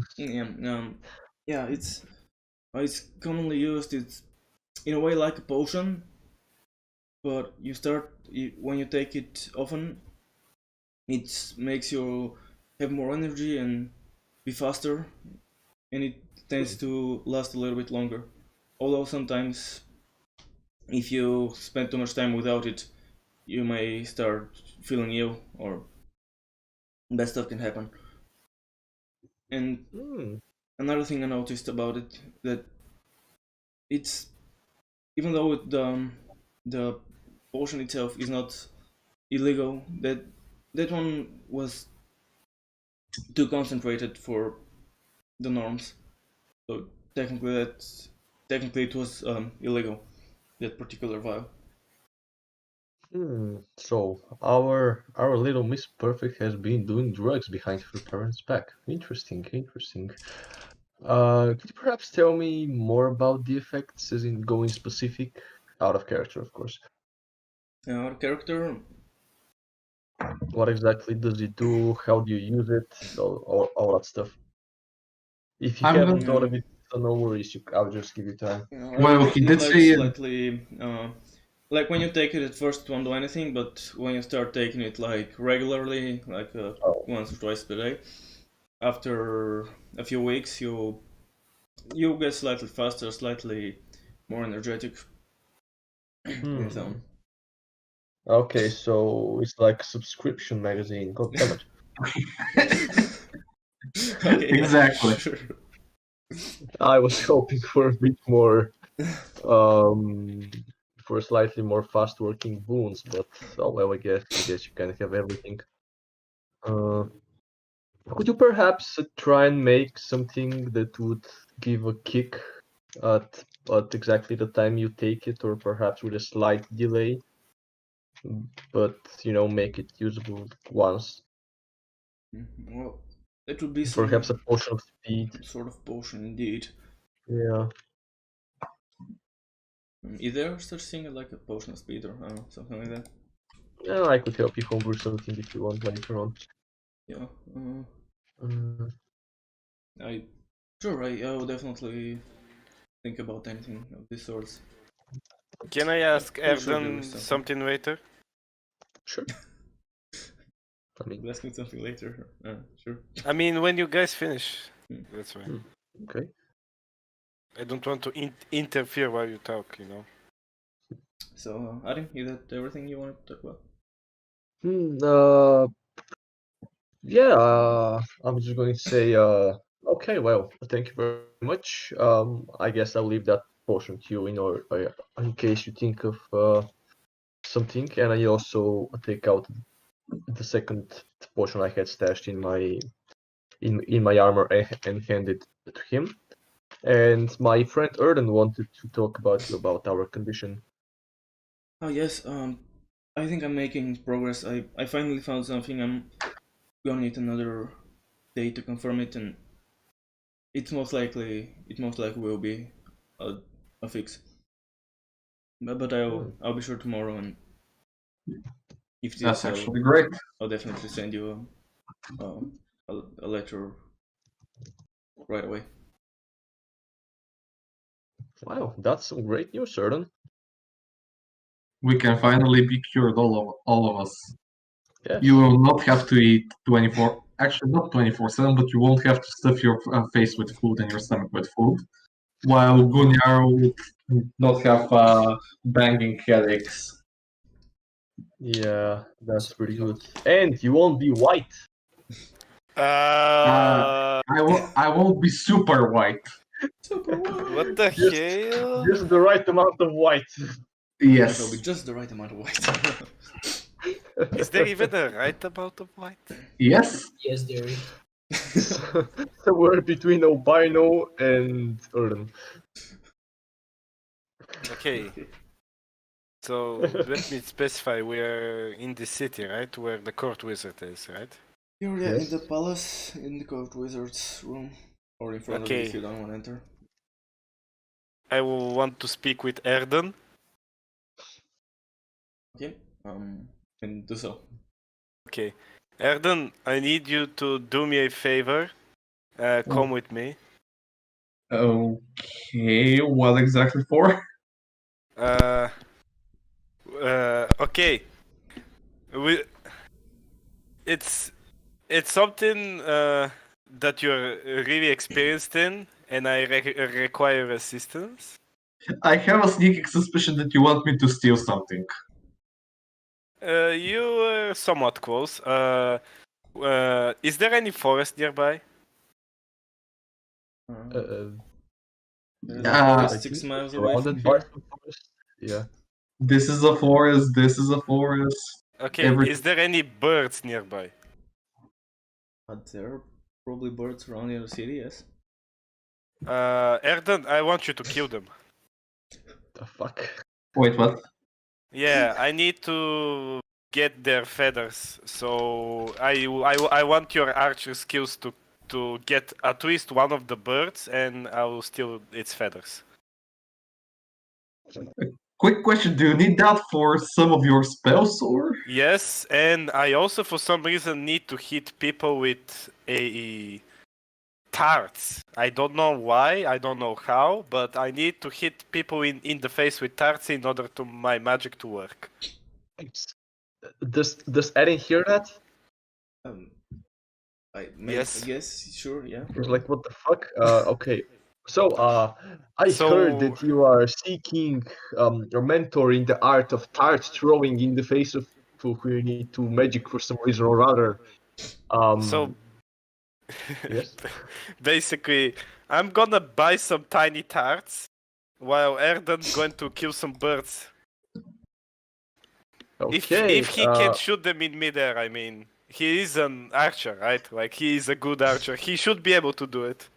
Yeah, it's commonly used. It's in a way like a potion, but when you take it often, it makes you have more energy and be faster, and it tends to last a little bit longer. Although sometimes, if you spend too much time without it, you may start feeling ill, or bad stuff can happen. And another thing I noticed about it, that it's, even though the potion itself is not illegal, that one was too concentrated for the norms. So technically it was illegal, that particular vial. So our little Miss Perfect has been doing drugs behind her parents' back. Interesting. Could you perhaps tell me more about the effects, as in going specific, out of character, of course? Our character, What exactly does it do? How do you use it? All that stuff. If you I'm haven't gonna- thought of it, so no worries. I'll just give you time. Well, he did like say slightly, like when you take it at first, it won't do anything, but when you start taking it like regularly, like once or twice per day, after a few weeks, you get slightly faster, slightly more energetic, and so on. Okay, so it's like a subscription magazine. God damn it. Okay, yeah, Exactly. sure. I was hoping for a bit more, for slightly more fast working boons, but oh well, I guess you can have everything. Could you perhaps try and make something that would give a kick at exactly the time you take it, or perhaps with a slight delay, but make it usable once? Well, that would be Perhaps a some potion of speed. sort of potion, indeed. Yeah. Is there such thing like a potion of speed or something like that? Yeah, I could help you homebrew something if you want later on. Yeah. Uh, I will definitely think about anything of this sort. Can I ask Pretty sure there Evden is something. something later? Sure. I mean, You'll ask me something later. Sure. I mean, when you guys finish, that's fine. okay. I don't want to interfere while you talk, So, Arin, is that everything you wanted to talk about? Yeah, I'm just going to say, okay, well, thank you very much. I guess I'll leave that portion to you in case you think of something, and I also take out the second portion I had stashed in my armor and hand it to him. And my friend Erden wanted to talk about our condition. Oh yes, I think I'm making progress. I finally found something. I'm gonna need another day to confirm it, and it most likely will be a fix. But I'll be sure tomorrow, and if it That's is, actually great. I'll definitely send you a letter right away. Wow, that's some great news, Erden. We can finally be cured, all of us. Yes. You will not have to eat 24. Actually, not 24/7, but you won't have to stuff your face with food and your stomach with food. While Gunyar would not have banging headaches. Yeah, that's pretty good. And you won't be white. I won't be super white. What the hell? Just the right amount of white. Yes. It'll be just the right amount of white. Is there even a right amount of white? Yes. Yes, there is. Somewhere between albino and Erden. Okay. So let me specify. We're in the city, right? Where the court wizard is, right? You're in Yes. the palace, in the court wizard's room, or in front of you Okay. if you don't want to enter. I will want to speak with Erden. Okay, and do so. Okay. Erden, I need you to do me a favor. Come with me. Okay, what exactly for? Okay. It's something that you're really experienced in, and I require assistance. I have a sneaking suspicion that you want me to steal something. You are somewhat close. Is there any forest nearby? There's a I forest I 6 think miles it's away from surrounded by here. some forest. Yeah. This is a forest, this is a forest. Okay, is there any birds nearby? But there are probably birds around in the city, yes. Erden, I want you to kill them. The fuck? Wait, what? Yeah, I need to get their feathers. So I want your archer skills to get at least one of the birds, and I will steal its feathers. Quick question, do you need that for some of your spells, or? Yes, and I also for some reason need to hit people with a tarts. I don't know why, I don't know how, but I need to hit people in the face with tarts in order to my magic to work. Does Erin hear that? Yes. I guess, sure, yeah. He's like, what the fuck? Okay. So, I So- heard that you are seeking your mentor in the art of tart throwing in the face of people who need to magic for some reason or other. So Yes. basically, I'm gonna buy some tiny tarts while Erden's going to kill some birds. Okay. If he can shoot them in midair, I mean, he is an archer, right? Like, he is a good archer. He should be able to do it.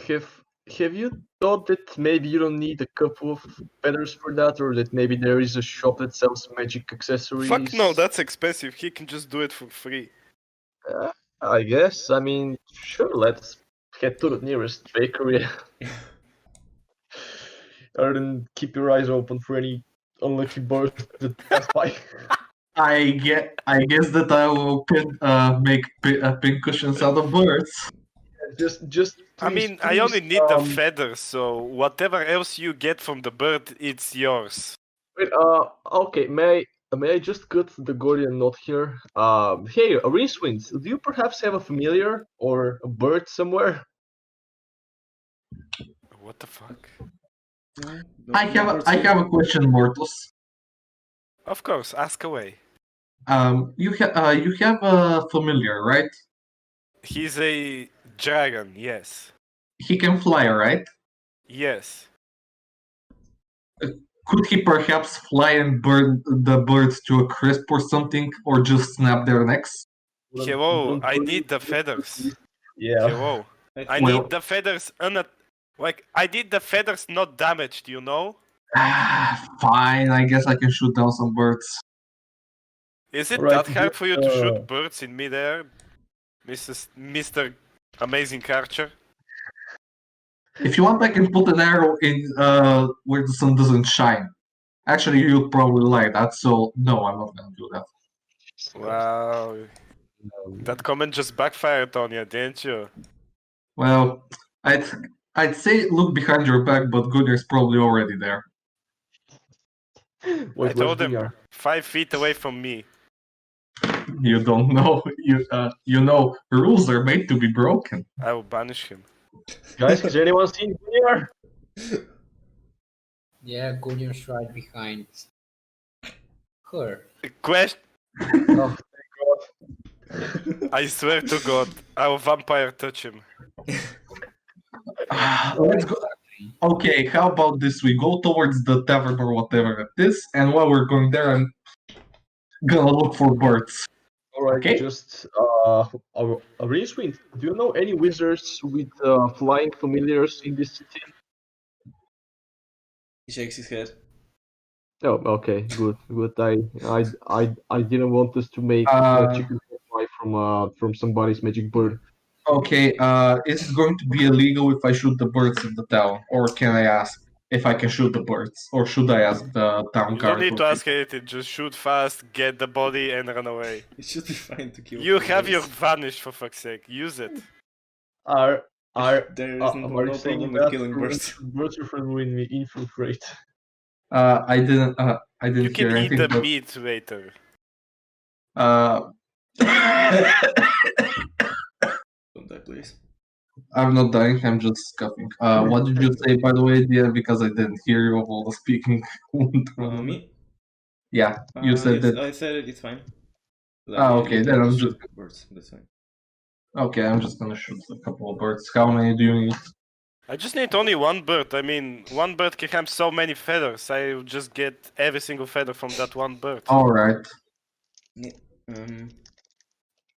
Have you thought that maybe you don't need a couple of feathers for that, or that maybe there is a shop that sells magic accessories? Fuck no, that's expensive. He can just do it for free. I guess. I mean, sure. Let's head to the nearest bakery. Or then keep your eyes open for any unlucky birds that pass by. I guess that I will make pink cushions out of birds. Just. I mean, I only need the feathers, so whatever else you get from the bird, it's yours. Wait, okay. May I just cut the Gordian knot here? Hey, Rincewind, do you perhaps have a familiar or a bird somewhere? What the fuck? No, I have a question, Mortus. Of course, ask away. You have a familiar, right? He's a dragon, yes. He can fly, right? Yes. Could he perhaps fly and burn the birds to a crisp or something, or just snap their necks? Hello, I need the feathers. Yeah. Hello. I Well- need the feathers I need the feathers not damaged, you know? Fine, I guess I can shoot down some birds. Is it Right, that hard for you to shoot uh, birds in midair, Mr. Amazing Archer? If you want, I can put an arrow in where the sun doesn't shine. Actually, you'd probably like that, so no, I'm not gonna do that. Wow. That comment just backfired on you, didn't you? Well, I'd say look behind your back, but Gunner's probably already there. I told him 5 feet away from me. You don't know. You know, rules are made to be broken. I will banish him. Guys, has anyone seen here? Yeah, Gullian's right behind her. Question. Oh, I swear to God, our vampire touch him. Let's go. Okay, how about this? We go towards the tavern or whatever it is, and while we're going there, I'm gonna look for birds. Alright, Okay. just a really sweet. Do you know any wizards with flying familiars in this city? He shakes his head. Oh, okay, good, good. I didn't want us to make chicken pie from somebody's magic bird. Okay, is it going to be illegal if I shoot the birds in the town? Or can I ask if I can shoot the birds? Or should I ask the town You guard? don't need or to ask people? anything. Just shoot fast, get the body, and run away. It should be fine to kill. You the have your birds. vanish, for fuck's sake. Use it. Are There is no are you saying problem with that killing birds. birds are following me infiltrate? I didn't You can hear eat anything. the But, meat later. Don't die, please. I'm not dying. I'm just scuffing. What did you say, by the way, dear? Because I didn't hear you all the speaking. Me? Yeah, you said that. I said it. It's fine. Okay, you then can I'm shoot just birds. That's fine. okay. I'm just gonna shoot a couple of birds. How many do you need? I just need only one bird. I mean, one bird can have so many feathers. I will just get every single feather from that one bird. All right. Yeah.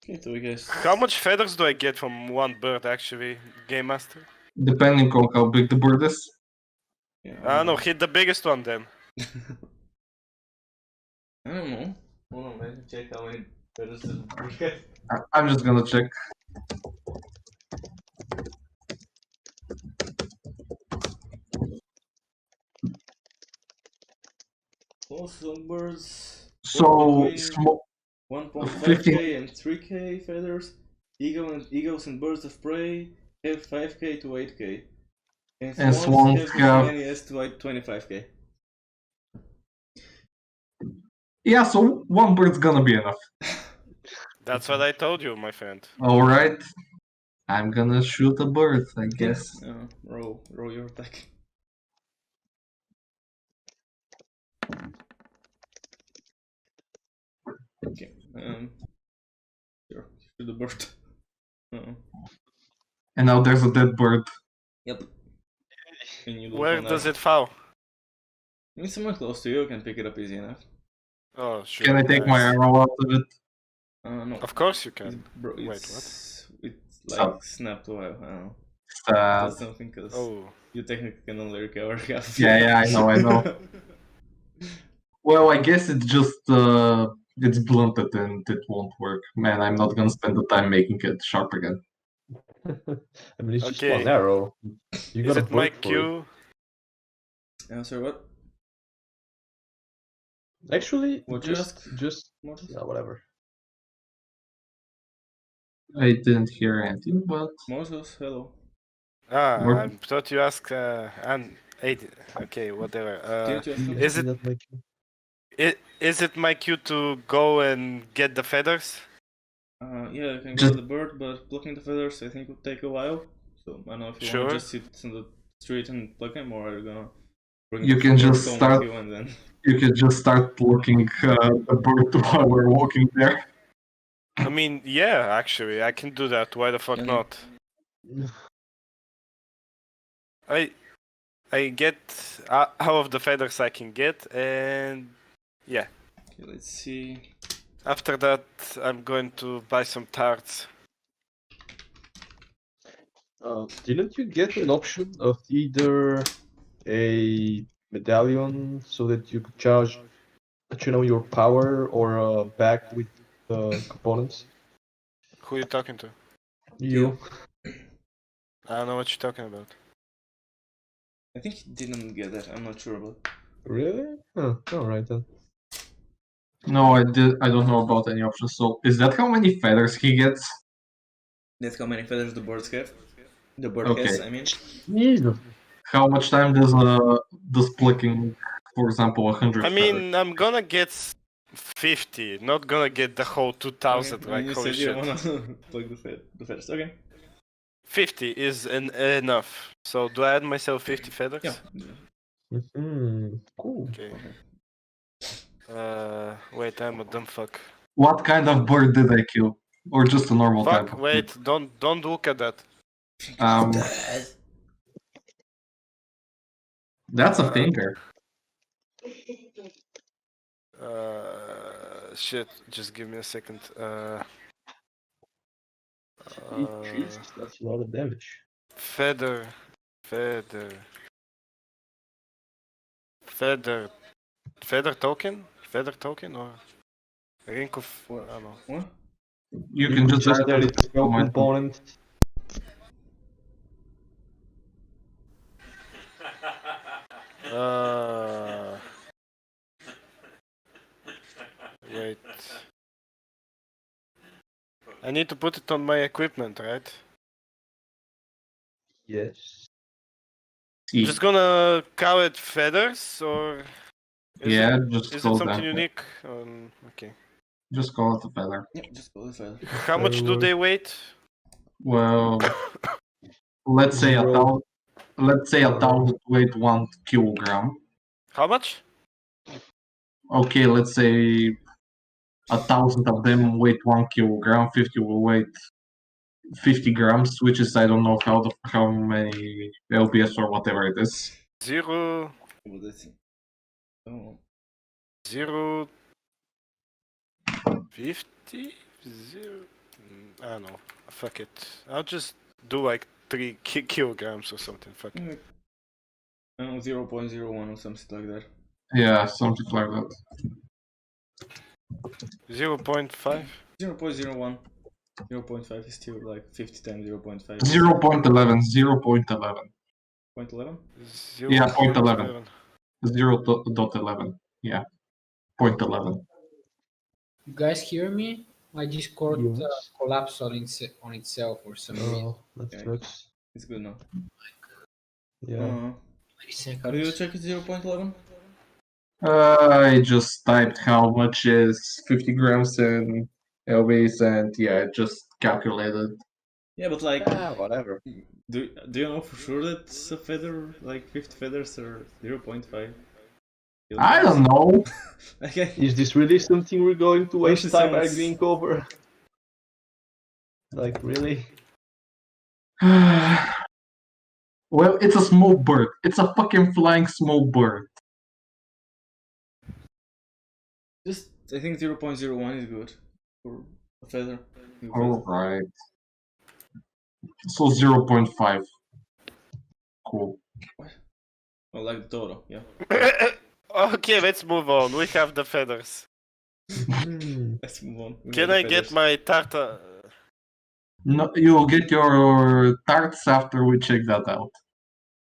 Okay, so I guess. How much feathers do I get from one bird, actually, Game Master? Depending on how big the bird is. Yeah. No, hit the biggest one then. I don't know. Hold on, let me check how many feathers does the bird have. I'm just gonna check. Most songbirds. So Between small. 1.5k and 3k feathers. Eagles and birds of prey have 5k to 8k. And swans have as many as to 25k. Yeah, so one bird's gonna be enough. That's what I told you, my friend. All right. I'm gonna shoot a bird, I guess. Roll your attack. Okay. Sure. Shoot the bird. And now there's a dead bird. Yep. Where does it fall? It's somewhere close to you. You can pick it up easy enough. Oh, sure. Can I take my arrow out of it? No. Of course you can. Wait, what? It's like snapped a while. I don't know. That's something because you technically can only recover half. Yeah, I know. Well, I guess it's just it's blunted and it won't work. Man, I'm not gonna spend the time making it sharp again. I mean, it's just one arrow. You Is gotta it my work for cue? Sorry, what? Actually, What you ask? just Moses? yeah, whatever. I didn't hear anything, but Moses, hello. I thought you asked okay, whatever. Didn't you ask something? Is it my cue to go and get the feathers? Yeah, you can go to the bird, but plucking the feathers I think would take a while. So I don't know if you want to just sit on the street and pluck them, or are you gonna bring you can just start. with you and then... You can just start looking a bird while we're walking there. I mean, yeah, actually, I can do that. Why the fuck not? I get all of the feathers I can get, and yeah. Okay, let's see. After that, I'm going to buy some tarts. Didn't you get an option of either a medallion so that you could charge, your power, or a bag with components? Who are you talking to? You. I don't know what you're talking about. I think he didn't get that. I'm not sure about. Really? Oh, alright then. No, I don't know about any options. So, is that how many feathers he gets? That's how many feathers the birds have. The bird has, I mean. Jesus. How much time does plucking, for example, 100? I mean, I'm gonna get 50, not gonna get the whole 2000. Okay, like you holy said shit. you wanna plug the feathers. Okay. 50 is enough. So do I add myself 50 feathers? Yeah. Cool. Okay. Wait, I'm a dumb fuck. What kind of bird did I kill? Or just a normal type? Fuck, wait, don't look at that. That's a finger. Shit, just give me a second. Jesus, that's a lot of damage. Feather. Feather token? Feather token or ring of I don't know. What? You can just add add it its spell to my- component. Wait. I need to put it on my equipment, right? Yes. See. Just gonna call it feathers or Yeah, just is it call something them. unique? Okay. Just call it a feather. Yeah, just go the feather. How much do they weigh? Well, let's say a 0. thousand. Let's say 1,000 weight 1 kilogram. How much? Okay, let's say 1,000 of them weight 1 kilogram. 50 will weight 50 grams, which is I don't know how many LBS or whatever it is. 0, Well, let's see. Oh, 0, 50, 0. I don't know. Fuck it. I'll just do like 3 kilograms or something. Fuck it. I don't know, 0.01 or something like that. Yeah, something like that. 0.5. 0.01. 0.5 is still like 50 times 0.5. 0.11. 0.11. 0.11? Yeah, 0.11. 0.11. Yeah, 0.11. You guys hear me? My Discord Yes. collapsed on itself for some reason. Oh, that Okay. sucks. It's good now. Yeah. 20 How do you seconds. check it? 0.11? I just typed how much is 50 grams in LBs and yeah, it just calculated. Yeah, but like, Whatever. do you know for sure that a feather, like 50 feathers are 0.5? I don't know. Okay. Is this really something we're going to waste First it time sounds- arguing over? Like, really? Well, it's a small bird. It's a fucking flying small bird. Just, I think 0.01 is good for a feather. Alright. So 0.5. Cool. Oh, like the total, yeah. Okay, let's move on. We have the feathers. Let's move on. We Can have I the get feathers. my tarta? No, you'll get your tarts after we check that out.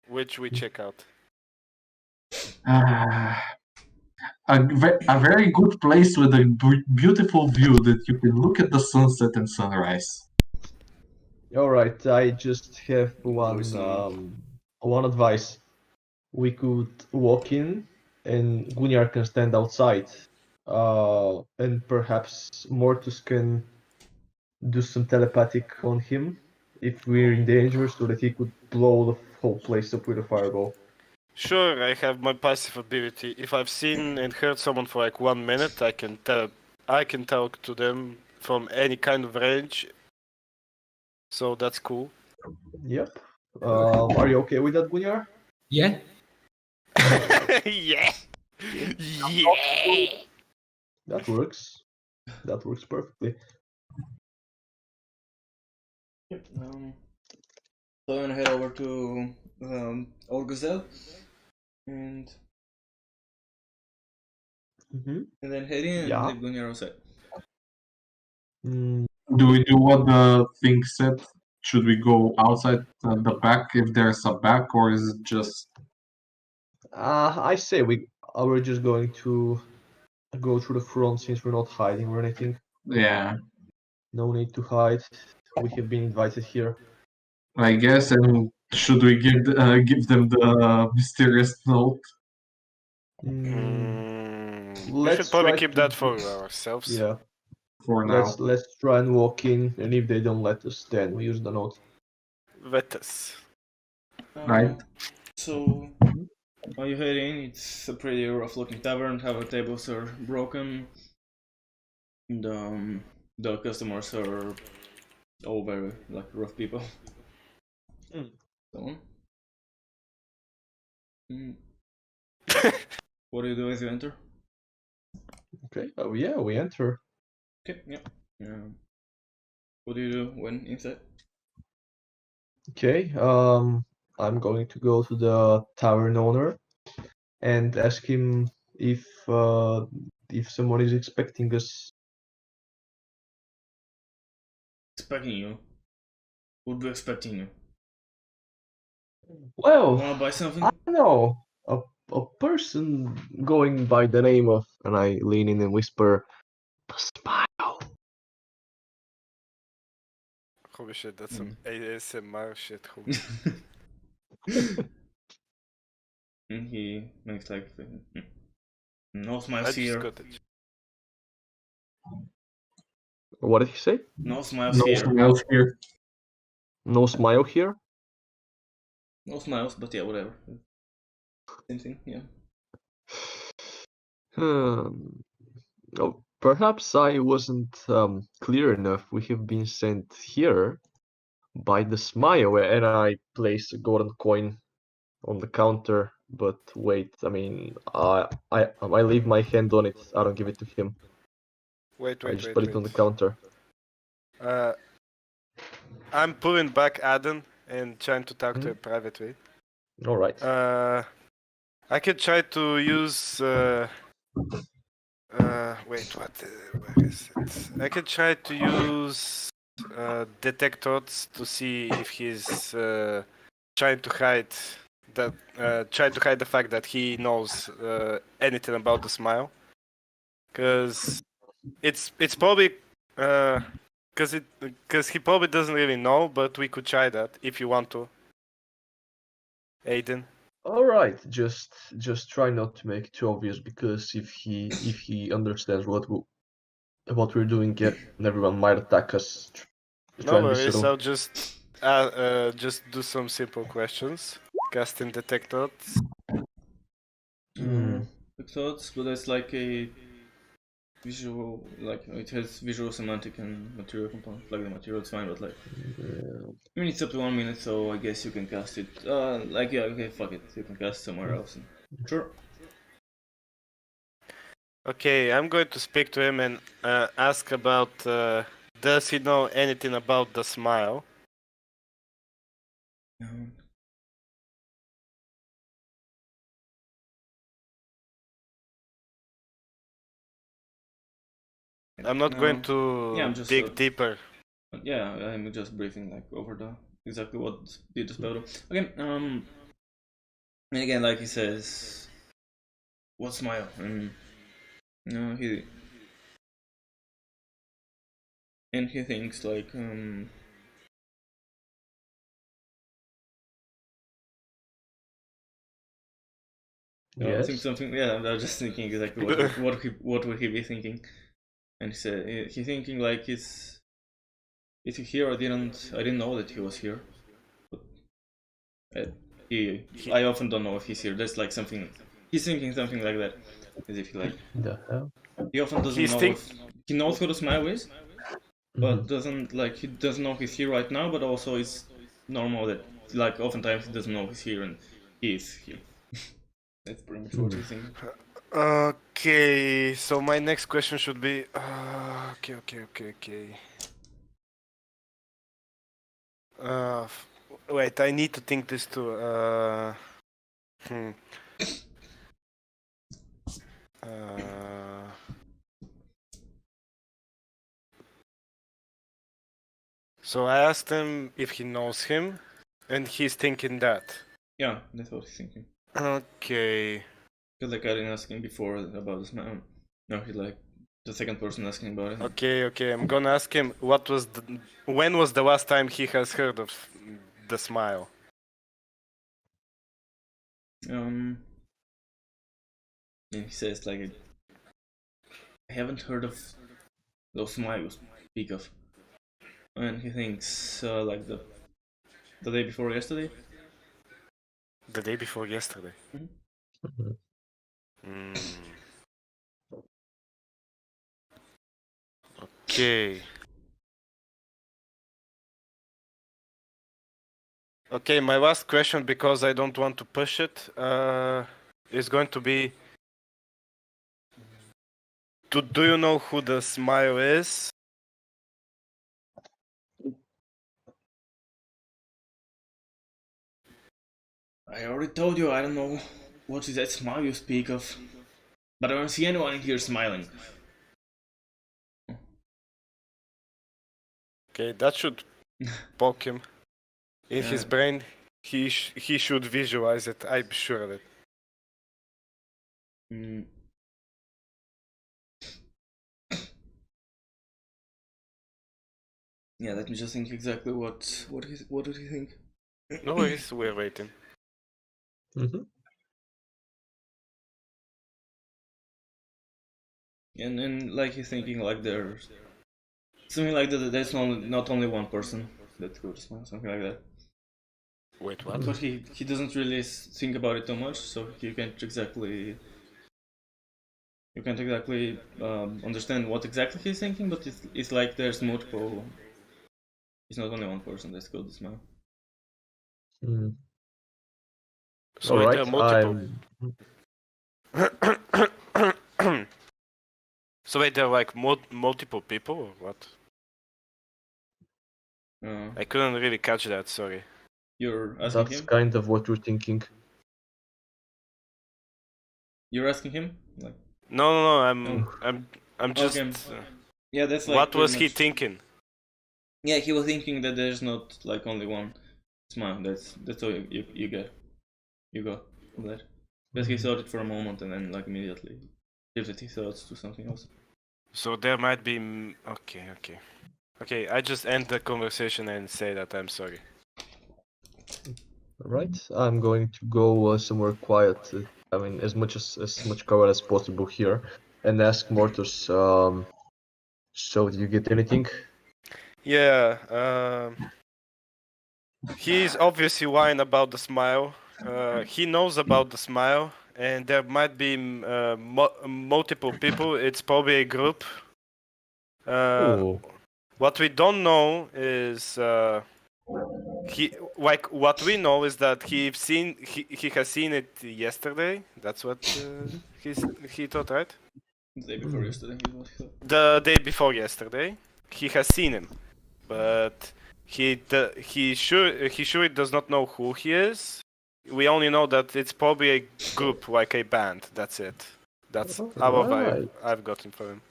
Which we check out. A very good place with a beautiful view that you can look at the sunset and sunrise. Alright, I just have Voice on. one advice. We could walk in and Gunyar can stand outside. And perhaps Mortus can do some telepathic on him if we're in danger so that he could blow the whole place up with a fireball. Sure, I have my passive ability. If I've seen and heard someone for like 1 minute, I can talk to them from any kind of range. So that's cool. Yep. Are you okay with that, Gunyar? Yeah. Yeah. Yeah. That works. That works perfectly. Yep. So I'm gonna head over to Orguzel and then head in and Yeah. leave Gunjar outside. Do we do what the thing said? Should we go outside the back if there's a back, or is it just? I say we're just going to go through the front since we're not hiding or anything. Yeah, No need to hide. We have been invited here. I guess. And should we give them the mysterious note? We should probably keep that for ourselves. Yeah. For now. Let's try and walk in, and if they don't let us, then we use the note. Let us. Right. So while you head in, it's a pretty rough-looking tavern. Half the tables are broken. And the customers are all very like rough people. So, what do you do as you enter? Okay. Oh yeah, we enter. Okay, yeah. What do you do when inside? Okay. I'm going to go to the tavern owner and ask him if someone is expecting us. Expecting you. Would be expecting you. Well, Wanna buy something? I don't know. A person going by the name of, and I lean in and whisper, the Smile. Holy shit, that's some ASMR shit. Holy. And he makes like no smiles I just here. got it. What did he say? No smiles No here. smiles here. No smile here? No smiles, but yeah, whatever. Same thing, yeah. Hmm. Oh, perhaps I wasn't clear enough. We have been sent here by the Smile, and I place a golden coin on the counter. But wait, I mean, I leave my hand on it. I don't give it to him. Wait, I wait, just wait, put it wait. on the counter. I'm pulling back Aden and trying to talk to Hmm? her privately. All right. I could try to use. Wait, what? Where is it? I could try to use detect thoughts to see if he's trying to hide that. Try to hide the fact that he knows anything about the smile, because it's probably because he probably doesn't really know, but we could try that if you want to, Aiden. All right. Just try not to make it too obvious, because if he understands what we're doing, everyone might attack us. No Try and be worries, subtle. I'll just do some simple questions. Casting detect thoughts. Hmm. Quick thoughts, but it's like a visual, like it has visual, semantic, and material component. Like the material, it's fine, but like Yeah. I mean it's up to 1 minute, so I guess you can cast it. Like yeah, okay, fuck it, you can cast somewhere else. And... Sure. Okay, I'm going to speak to him and ask about does he know anything about the smile? I'm not going to Yeah, I'm just dig deeper. yeah, I'm just briefing like over the exactly what did the spell do. Okay, and again, like he says, what smile? And he thinks like I think Yes. something. Yeah, I was just thinking exactly what would he be thinking? And he said he thinking like is he here? I didn't know that he was here. But I often don't know if he's here. That's like something he's thinking something like that, as if he like The hell? he often doesn't He's know think if he knows who the smile is, but Mhm. doesn't like he doesn't know he's here right now. But also it's normal that like oftentimes he doesn't know he's here and he is here. That's pretty much what he's thinking. Okay, so my next question should be okay. Wait, I need to think this through. Hmm. Uh, so I asked him if he knows him, and he's thinking that. Yeah, that's what he's thinking. Okay. Because like I didn't ask him before about this man. No, he's like the second person asking about it. Okay. I'm gonna ask him when was the last time he has heard of the smile? And he says like I haven't heard of those smiles speak of. And he thinks like the day before yesterday. The day before yesterday. Mhm. Okay. Okay, my last question, because I don't want to push it, is going to be: Do you know who the smile is? I already told you I don't know what is that smile you speak of. But I don't see anyone in here smiling. Okay, that should poke him in his Yeah. brain. He should visualize it. I'm sure of it. Mm. Yeah, let me just think exactly what did he think? No worries, we're waiting. Mm-hmm. And like he's thinking like there's something like that. There's not only one person that could smile, something like that. Wait, what? But he doesn't really think about it too much, so you can't exactly understand what exactly he's thinking. But it's like there's multiple. It's not only one person that's could smile. Mm. So All wait, right, there are multiple. So wait, there are like multiple people or what? I couldn't really catch that. Sorry. You're asking That's him. kind of what you're thinking. You're asking him, like. No. No. I'm just. Okay. Yeah, that's like. What was pretty he much- thinking? Yeah, he was thinking that there's not like only one smile. That's all you get. You got from that. Because he thought it for a moment and then like immediately shifted his thoughts to something else. So there might be. Okay. I just end the conversation and say that I'm sorry. All right, I'm going to go somewhere quiet. I mean, as much cover as possible here, and ask Mortus. So did you get anything? Yeah. He's obviously lying about the smile. He knows about the smile, and there might be multiple people. It's probably a group. Oh. What we don't know is what we know is that he has seen it yesterday. That's what he thought, right? The day before yesterday, is what he thought. The day before yesterday, he has seen him, but he sure does not know who he is. We only know that it's probably a group, like a band. That's it. That's our vibe I've gotten from him.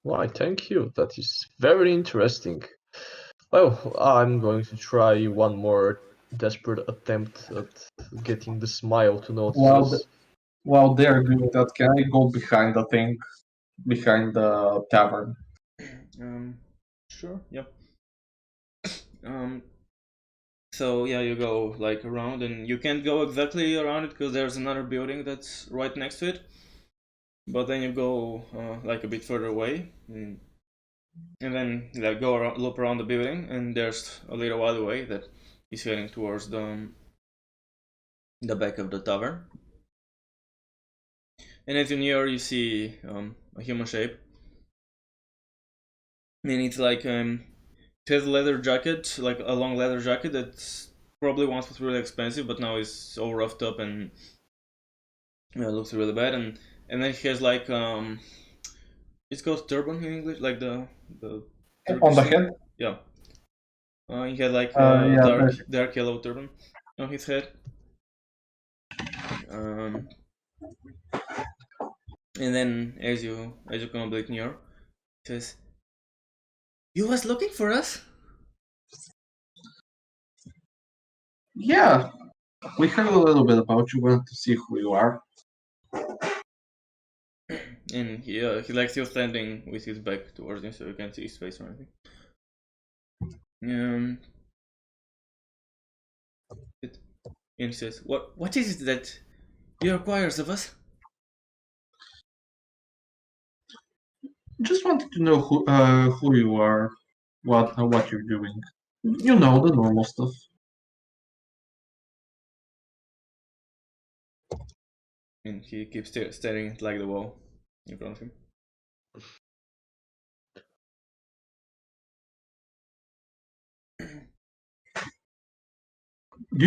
Why, thank you. That is very interesting. Well, I'm going to try one more desperate attempt at getting the smile to notice us. While they're doing that, can I go behind the thing, behind the tavern? Sure. Yep. So yeah, you go like around, and you can't go exactly around it because there's another building that's right next to it. But then you go like a bit further away, and then like go around, loop around the building, and there's a little alleyway that is heading towards the back of the tavern. And as you near, you see a human shape. And it's like it has a leather jacket, like a long leather jacket that's probably once was really expensive, but now is all roughed up and looks really bad. And then he has like it's called turban in English, like the On the Turkish- head? Yeah. He had like Yeah, dark yellow turban on his head. And then as you come a bit near, he says, "You was looking for us?" Yeah, we heard a little bit about you. Wanted to see who you are. And he like still standing with his back towards him, so you can't see his face or anything. And he says, "What is it that you requires of us?" Just wanted to know who you are, what you're doing. You know, the normal stuff. And he keeps staring at like the wall in front of him. Do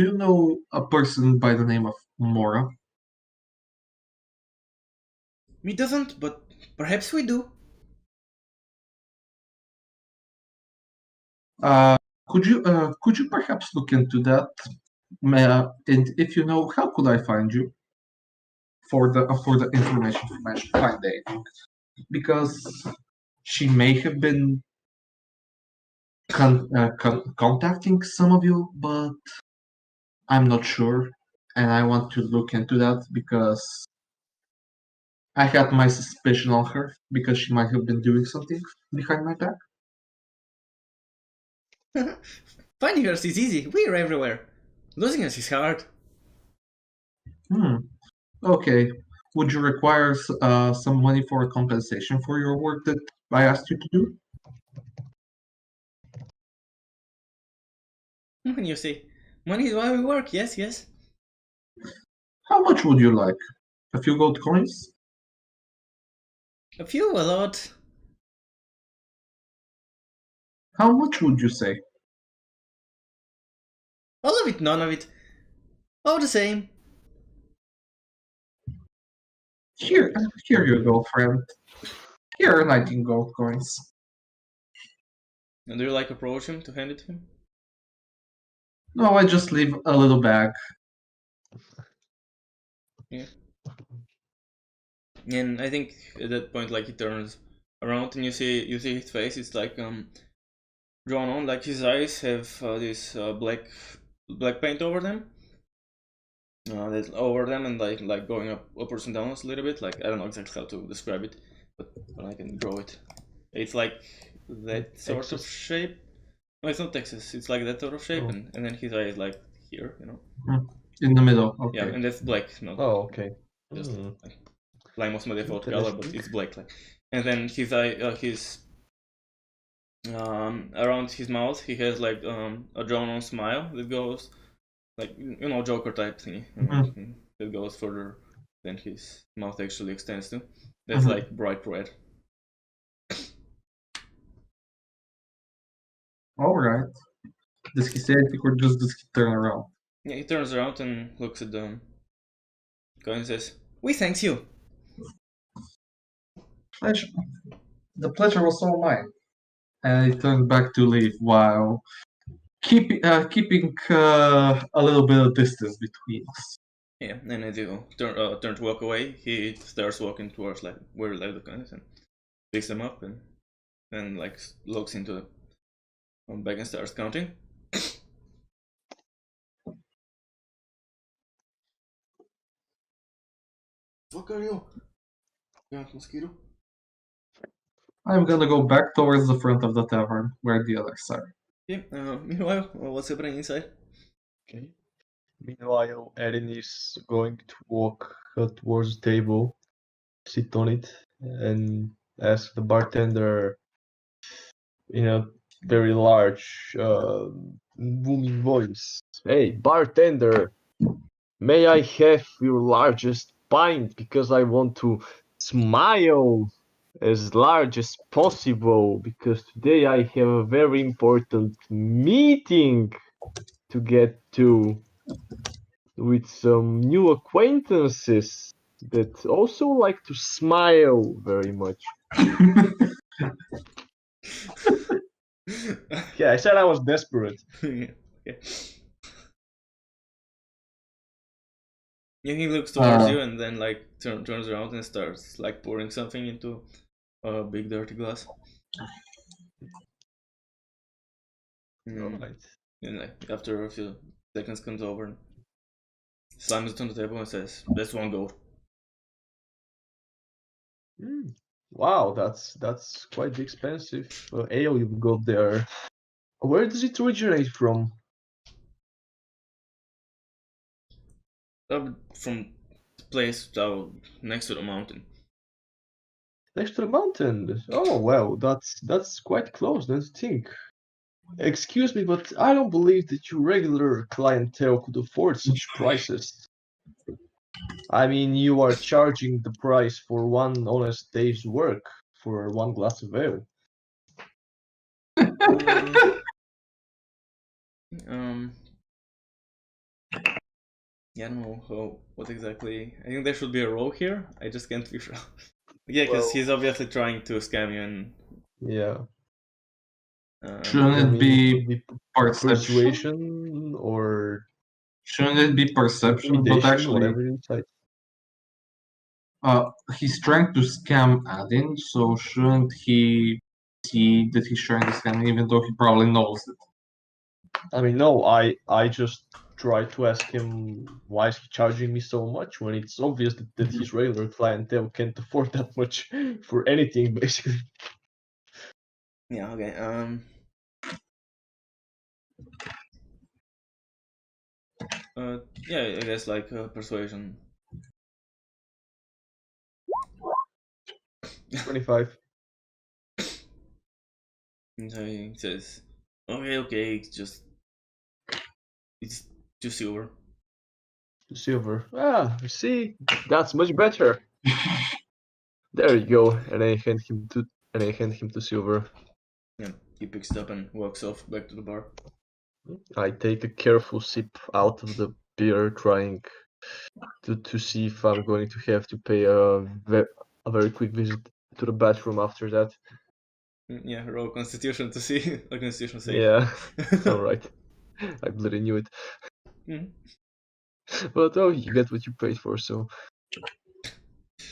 you know a person by the name of Mora? Me doesn't, but Perhaps we do. Could you perhaps look into that? And if you know, how could I find you for the information for my find the agent? Because she may have been contacting some of you, but I'm not sure, and I want to look into that because I had my suspicion on her because she might have been doing something behind my back. Finding us is easy. We're everywhere. Losing us is hard. Okay. Would you require some money for compensation for your work that I asked you to do? You see, money is why we work. Yes, yes. How much would you like? A few gold coins? A few, a lot. How much would you say? All of it, none of it. All the same. Here you go, friend. Here are 19 gold coins. And do you like approach him to hand it to him? No, I just leave a little bag. Yeah. And I think at that point, like, he turns around and you see his face. It's like drawn on, like his eyes have this black paint over them. That's over them and like going upwards and downwards a little bit. Like, I don't know exactly how to describe it, but I can draw it. It's like that sort of shape. No, it's not Texas. It's like that sort of shape, and then his eye is like here, you know. In the middle. Okay. Yeah, and that's black. No. Oh, okay. Just like most of my default color, but it's black. Like, and then his eye, his around his mouth, he has like a drawn-on smile that goes like, you know, Joker type thingy, that goes further than his mouth actually extends to. That's like bright red. All right. Does he say anything or does he turn around? Yeah, he turns around and looks at the guy and says, "We thanks you." Pleasure. The pleasure was all mine. And he turned back to leave while keeping a little bit of distance between us. Yeah, and as you turn to walk away, he starts walking towards like where you left the guys and picks them up and like looks into the bag and starts counting. Fuck are you? Yeah, mosquito. I'm gonna go back towards the front of the tavern where the others are. Yeah. Meanwhile, what's happening inside? Okay. Meanwhile, Erin is going to walk towards the table, sit on it, and ask the bartender in a very large, booming voice. Hey, bartender, may I have your largest pint because I want to smile as large as possible because today I have a very important meeting to get to with some new acquaintances that also like to smile very much. Yeah, I said I was desperate. Yeah. Yeah, he looks towards you and then like turns around and starts like pouring something into a big dirty glass. Alright. And like after a few seconds comes over and slams it on the table and says, "That's one gold." Wow, that's quite expensive ale you've got there. Where does it originate from? From the place down next to the mountain. Next to the mountain. Oh well, that's quite close, don't you think? Excuse me, but I don't believe that your regular clientele could afford such prices. I mean, you are charging the price for one honest day's work for one glass of ale. Yeah, I don't know what exactly. I think there should be a row here. I just can't figure out. Yeah, because Well- he's obviously trying to scam you and. Yeah. Shouldn't I it mean, be it could be perception? persuasion or Shouldn't it be perception? But intimidation, actually, whatever you decide. he's trying to scam Adin, so shouldn't he see that he's trying to scam, even though he probably knows it? I mean, no, I just try to ask him why is he charging me so much when it's obvious that his regular clientele can't afford that much for anything, basically. Yeah. Okay. Yeah. I guess like persuasion. 25. And so he says, "Okay. It's too silver." Silver. Ah, you see, that's much better. There you go. And I hand him to Silver. Yeah. He picks it up and walks off back to the bar. I take a careful sip out of the beer, trying to see if I'm going to have to pay a very quick visit to the bathroom after that. Yeah. Roll Constitution to see a Constitution save. Yeah, all right. I bloody knew it. Mhm. But oh, you get what you paid for, so.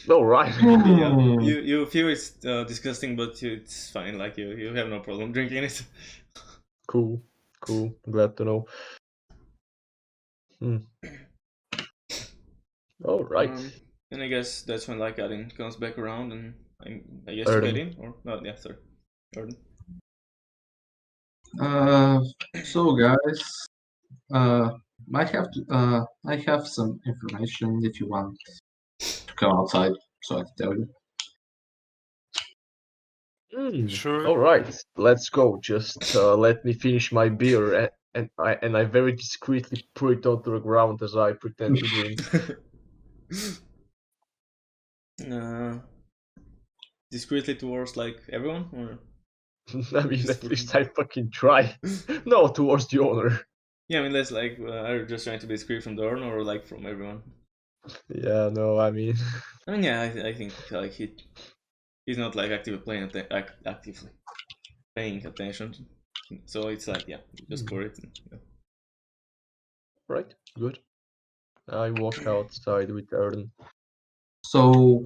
All right. Yeah. Hmm. You feel it's disgusting, but it's fine. Like you have no problem drinking it. Cool. Glad to know. All right. And I guess that's when like Adin comes back around, and I guess Erden. you get in or no? Yeah, sorry, Erden. So guys, I have some information if you want to come outside, so I can tell you. Sure. All right, let's go. Just let me finish my beer, and I very discreetly pour it onto the ground as I pretend to drink. uh, discreetly towards like everyone, or I mean, Just at for- least I fucking try. No, towards the owner. yeah, I mean that's like are you just trying to be discreet from the owner or like from everyone? Yeah, no, I mean, I mean, yeah, I think like he's not like actively paying attention, so it's like yeah, just pour it. And, yeah. right, good. I walk outside with Erden. So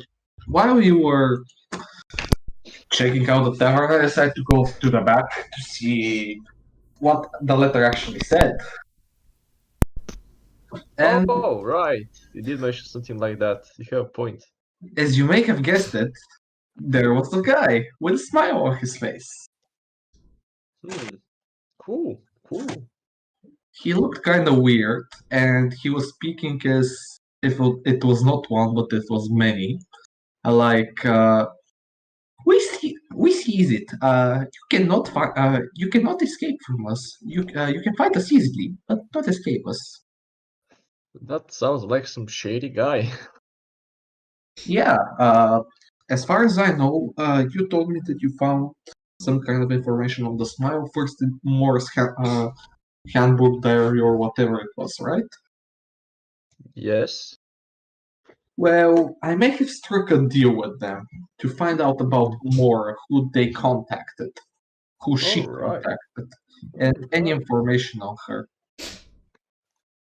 while you were checking out the tavern, I decided to go to the back to see what the letter actually said. And Oh, right. You did mention something like that. You have a point. as you may have guessed it, there was a guy with a smile on his face. Cool. He looked kind of weird, and he was speaking as if it was not one, but it was many. Like, we seize it. You cannot escape from us. You can fight us easily, but not escape us. That sounds like some shady guy. Yeah. As far as I know, you told me that you found some kind of information on the smile first in Moore's handbook diary or whatever it was, right? Yes. Well, I may have struck a deal with them to find out about more who they contacted, who she Alright. contacted, and any information on her.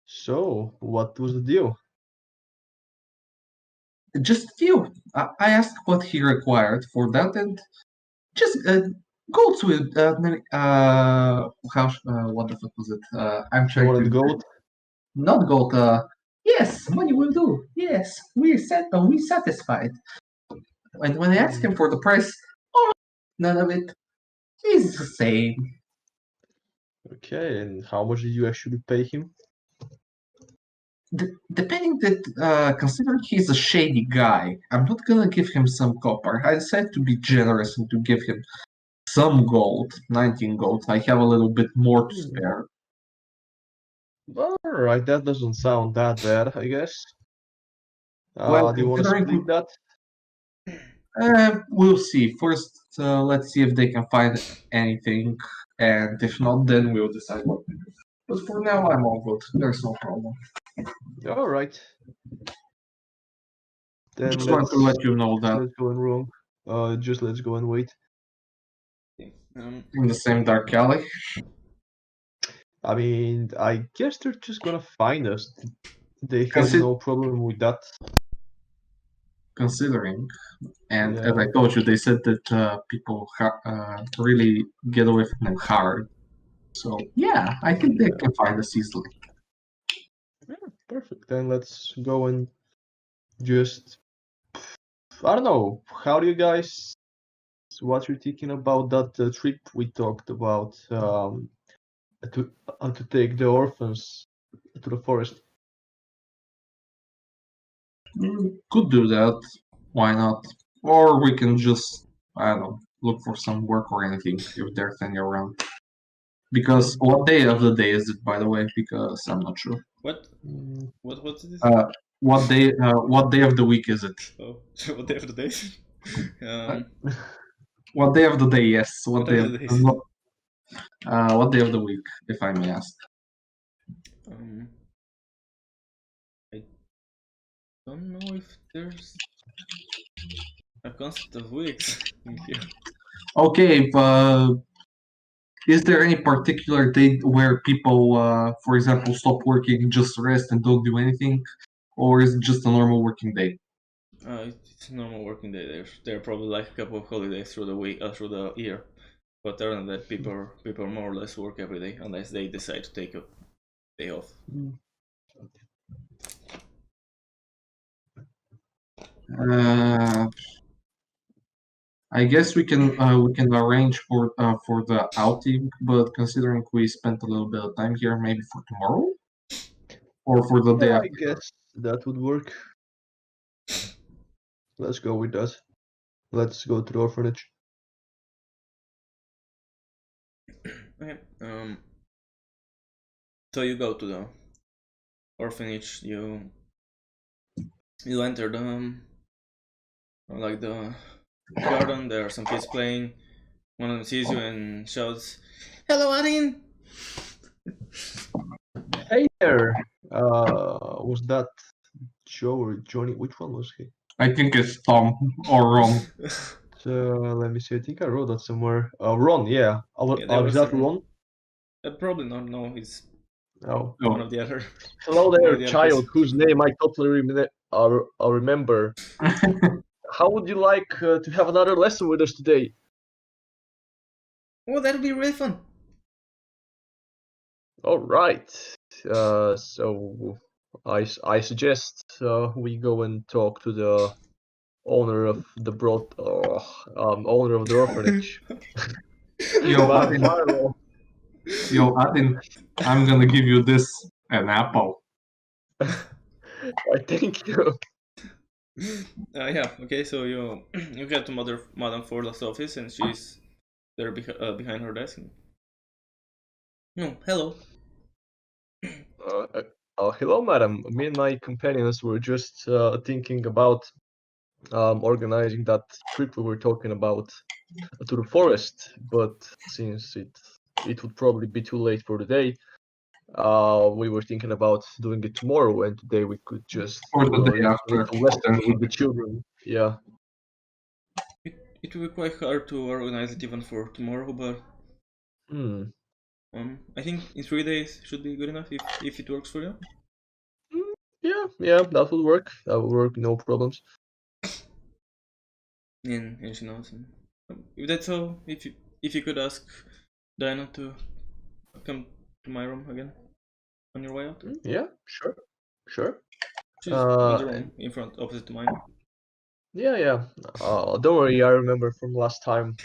So, what was the deal? Just a deal. I asked what he required for that, and just goats with what the fuck was it? I'm You trying wanted to gold? not goat. Yes, money will do. Yes, we satisfied. And when I asked him for the price, oh, none of it. He's the same. Okay, and how much did you actually pay him? Depending that, considering he's a shady guy, I'm not gonna give him some copper. I decided to be generous and to give him some gold, 19 gold. I have a little bit more to spare. Alright, that doesn't sound that bad, I guess. Well, Do you want to considering split that? we'll see. First, let's see if they can find anything, and if not, then we'll decide what to do. But for now, I'm all good. There's no problem. Alright. Then Just want to let you know that let's go and wrong. Just let's go and wait. in the same dark alley. I mean, I guess they're just gonna find us. They have no problem with that. Considering, and as Yeah. I told you, they said that people really get away from them hard. So yeah, I think they can find us easily. Yeah, perfect. Then let's go and just. I don't know. How do you guys? What you're thinking about that trip we talked about? To take the orphans to the forest. Could do that. Why not? Or we can just, I don't know, look for some work or anything if there's any around. Because what day of the day is it, by the way? Because I'm not sure. What? Mm, What's this? What day of the week is it? Oh, what day of the day? What day of the day? Yes. What What day are of the days? what day of the week, if I may ask? I don't know if there's a concept of weeks in here. Okay, but is there any particular date where people, for example, stop working, just rest and don't do anything, or is it just a normal working day? It's a normal working day. There are probably like a couple of holidays through the week, through the year. But other than that, people more or less work every day unless they decide to take a day off. I guess we can arrange for the outing, but considering we spent a little bit of time here, maybe for tomorrow or for the day yeah, I after. guess that would work. Let's go with that. Let's go to the orphanage. Okay. So you go to the orphanage. You enter the like the garden. There are some kids playing. One of them sees you and shouts, "Hello, Arin!" Hey there. Was that Joe or Johnny? Which one was he? I think it's Tom or Ron. So let me see. I think I wrote that somewhere. Ron, yeah. There Is was that a Ron? probably not. No, he's Oh. one of the other. Hello one there, of the other child, kids. whose name I totally remember. How would you like to have another lesson with us today? Oh, that'd be really fun. All right. So I suggest we go and talk to the owner of the owner of the orphanage. Yo, Marlo. Atin, I'm gonna give you this, an apple. I thank you. Yeah. Okay. So you get to Madame Forla's office, and she's there behind her desk. No, hello. Hello, madam. Me and my companions were just thinking about organizing that trip we were talking about to the forest, but since it would probably be too late for the day, we were thinking about doing it tomorrow, and today we could just Or the day use a after, little lesson with the potentially. children. Yeah. It will be quite hard to organize it even for tomorrow, but Hmm. I think in 3 days should be good enough if it works for you. Yeah, that will work. That will work, no problems. And she knows. If that's all, if you could ask Diana to come to my room again on your way out. Yeah, sure. She's in the And room in front, opposite to mine. yeah. Don't worry, I remember from last time.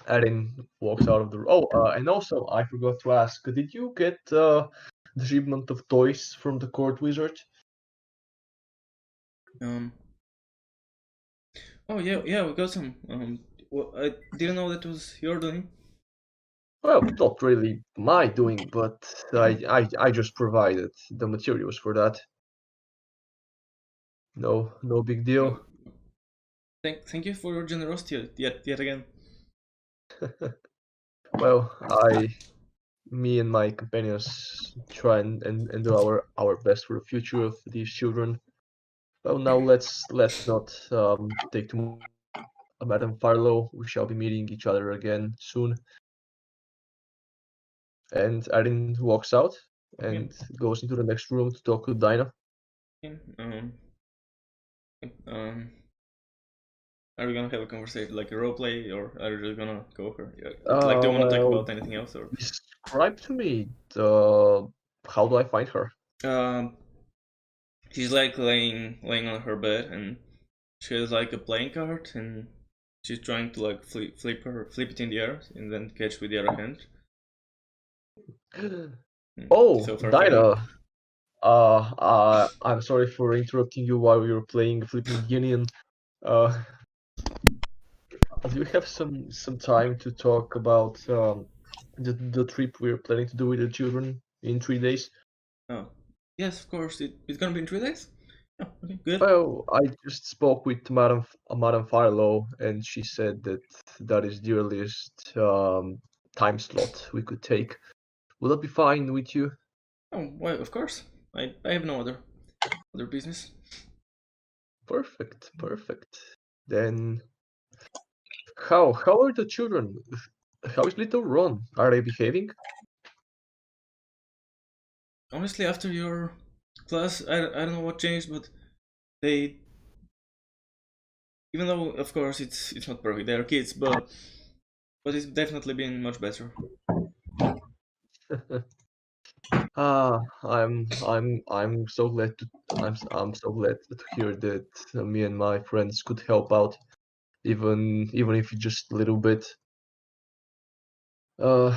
Erin walks out of the room. Oh, and also I forgot to ask, did you get the shipment of toys from the court wizard? Oh yeah, we got some. Well, I didn't know that was your doing. Well, not really my doing, but I just provided the materials for that. No big deal. Thank you for your generosity yet again. Well, me and my companions try and do our best for the future of these children. Well, now let's not take too much. Madam Farlow, we shall be meeting each other again soon. And Arin walks out and goes into the next room to talk with Dinah. Yeah, are we gonna have a conversation, like a role play, or are you just gonna go over? Like, do you want to talk Well, about anything else, or? describe to me how do I find her? She's like laying on her bed, and she has like a playing card, and she's trying to like flip it in the air, and then catch with the other hand. Oh, So far, Dinah. I'm sorry for interrupting you while you were playing Flipping Guinean. Do you have some time to talk about the trip we're planning to do with the children in 3 days? Oh, yes, of course. It's gonna be in 3 days. Oh, okay, good. Well, I just spoke with Madam Farlow, and she said that that is the earliest time slot we could take. Will that be fine with you? Oh, well, of course. I have no other business. Perfect, perfect. Then, how are the children? How is little Ron? Are they behaving? Honestly, after your class, I don't know what changed, but they, even though of course it's not perfect, they are kids, but it's definitely been much better. I'm so glad to I'm so glad to hear that me and my friends could help out, even if it's just a little bit. Uh,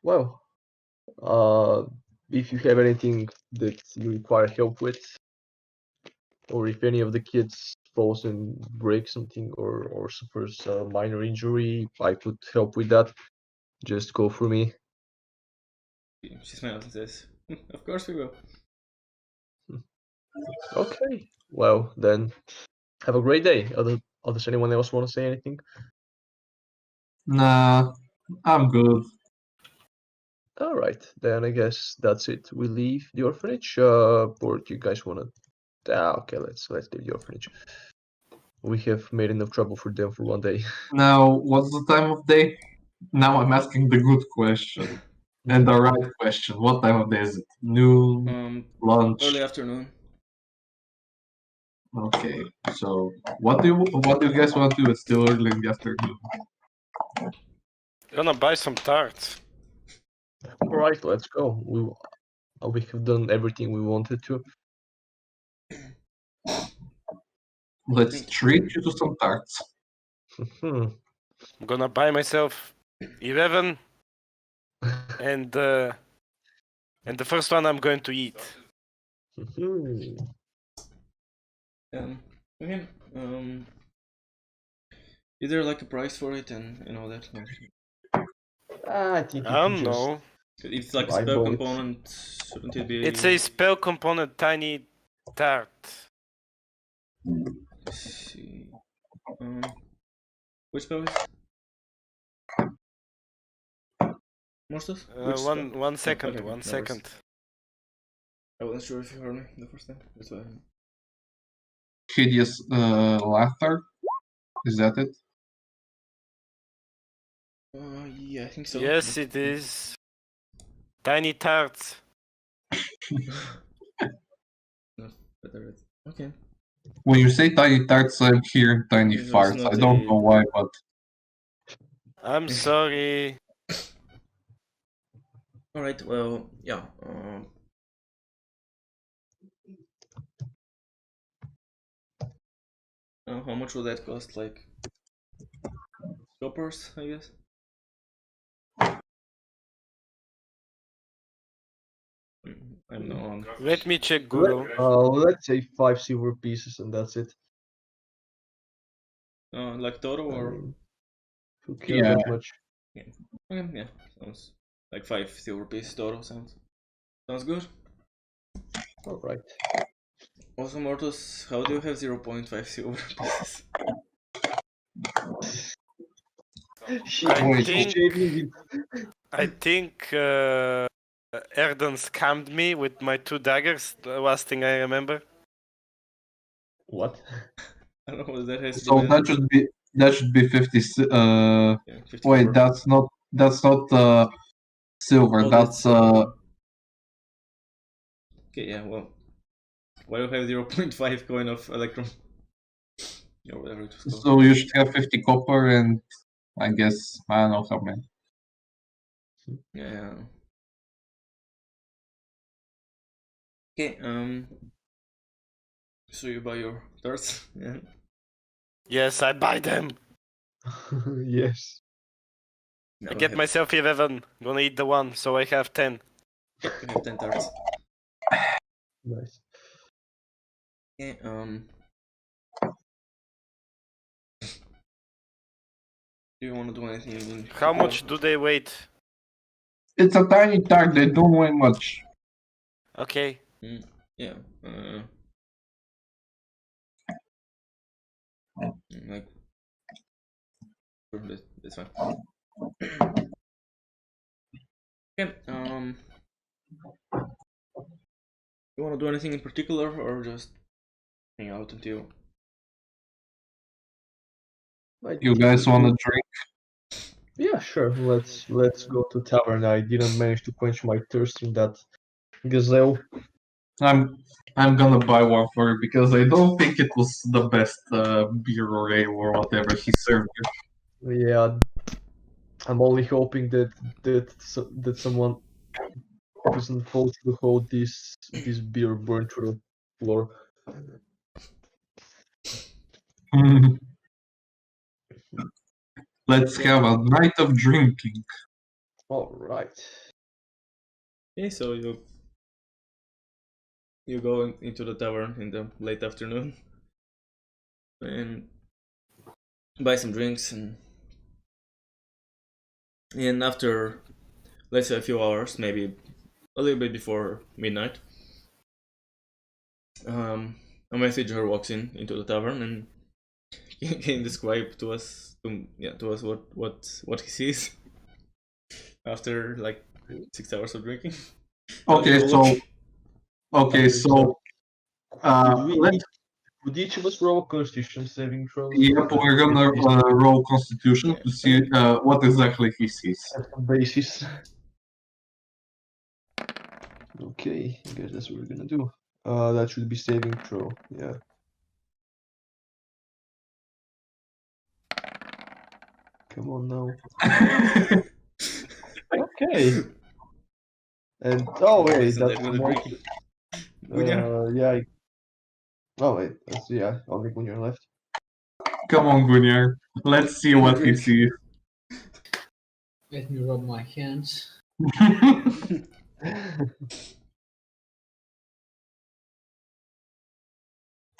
well, uh, if you have anything that you require help with, or if any of the kids falls and breaks something or suffers a minor injury, I could help with that. Just go through me. She smiles and says, "Of course we will." Okay. Well, then have a great day. Does anyone else want to say anything? Nah, I'm good. All right, then I guess that's it. We leave the orphanage. Or do you guys want to? Okay, let's leave the orphanage. We have made enough trouble for them for one day. Now, what's the time of day? Now I'm asking the good question and the right question. What time of day is it? Noon, lunch. Early afternoon. Okay, so what do you guys want to do? It's still early in the afternoon. Gonna buy some tarts. All right, let's go. We have done everything we wanted to. Let's treat you to some tarts. Hmm. I'm gonna buy myself 11, and the first one I'm going to eat. Okay. Is there like a price for it and all that? I think I don't know. It's like a buy spell both. component. Shouldn't it be? It's a spell component tiny tart. Let's see. Which spell is? Monsters? One second, okay, one no second. worries. I wasn't sure if you heard me the first time. That's why. Hideous laughter. Is that it? Yeah, I think so. Yes, it is. Tiny tarts. No, better. Okay. When you say tiny tarts, I'm hearing tiny It's farts. not I don't know why, but I'm sorry. All right. Well, yeah. How much will that cost? Like coppers, I guess. I'm not on. Let me check Google. Let's say 5 silver pieces, and that's it. Like total or? Who cares that much? Yeah. Okay, yeah. Sounds like 5 silver pieces total. Sounds good. All right. Also, Mortus, how do you have 0.5 silver pieces? I think Erden scammed me with my 2 daggers. The last thing I remember. What? I don't know what that has to do So with anything. that should be 50. Yeah, 50 Wait, copper. that's not silver. Oh, That's that's silver. Okay, yeah, well. Why do you have 0.5 coin of electrum? Or whatever it was called. so you should have 50 copper and I guess I don't know how many. Yeah. Okay, so you buy your darts? Yeah. Yes, I buy them. Yes. I get myself 11. Gonna eat the one, so I have 10. Okay, you have 10 darts. Nice. Okay, do you want to do anything in How particular? much do they weigh? It's a tiny tag. They don't weigh much. Okay. Yeah. Like, sure, that's fine. Okay. You want to do anything in particular, or just hang out until? You guys want to drink? Yeah, sure. Let's go to tavern. I didn't manage to quench my thirst in that gazelle. I'm gonna buy one for you because I don't think it was the best beer or ale or whatever he served you. Yeah, I'm only hoping that someone doesn't fall through the hole this beer burned through the floor. Let's have a night of drinking. All right. Okay, so you go into the tavern in the late afternoon and buy some drinks, and after, let's say, a few hours, maybe a little bit before midnight, a messenger walks into the tavern and can describe to us what he sees after like 6 hours of drinking. Okay, so Could let's. could each of us roll a Constitution saving throw? Yep, we're gonna roll Constitution to see what exactly he sees. Have some basis. Okay, I guess that's what we're gonna do. That should be saving throw. Yeah. Come on now. Okay. And oh wait, Isn't that's that good at more. drinking? Gunya? Yeah. Oh wait, let's see. Yeah, only when you're left. Come on, Gunyar. Let's see what he Drink. sees. Let me rub my hands.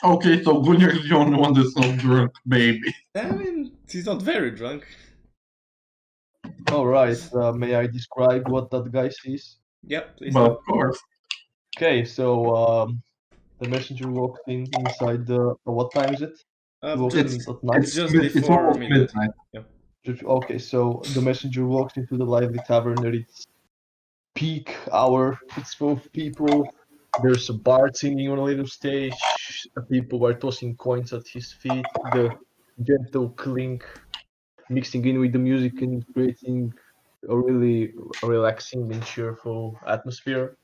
Okay, so Gunyar is the only one that's not drunk, baby. I mean, he's not very drunk. All right. May I describe what that guy sees? Yep, please But do. of course. Okay, so the messenger walks inside the. What time is it? Walks in Just, at night. it's just it's before almost midnight. midnight. Okay, so the messenger walks into the lively tavern at its peak hour. It's full of people. There's a bard singing on a little stage. People are tossing coins at his feet. The gentle clink mixing in with the music and creating a really relaxing and cheerful atmosphere.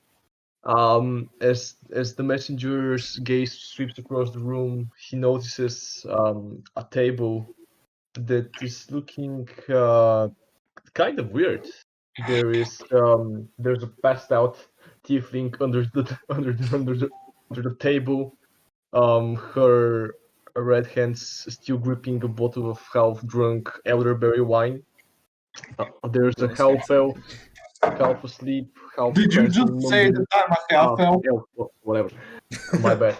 As the messenger's gaze sweeps across the room, he notices a table that is looking kind of weird. There's a passed out tiefling under the table. Her red hands still gripping a bottle of half drunk elderberry wine. There's a Sounds half fancy. elf, half asleep, half Did you dancing just say mumbling. that I'm a half elf? Elf, whatever. My bad.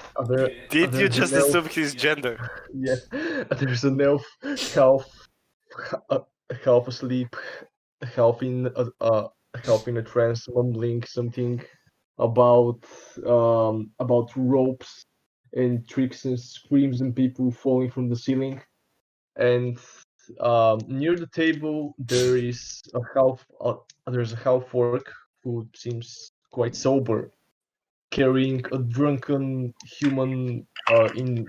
Did you There's just an elf. assume his gender? Yes, there's an elf half asleep, half in a trance, mumbling something about ropes and tricks and screams and people falling from the ceiling. And near the table there's a half orc who seems quite sober, carrying a drunken human in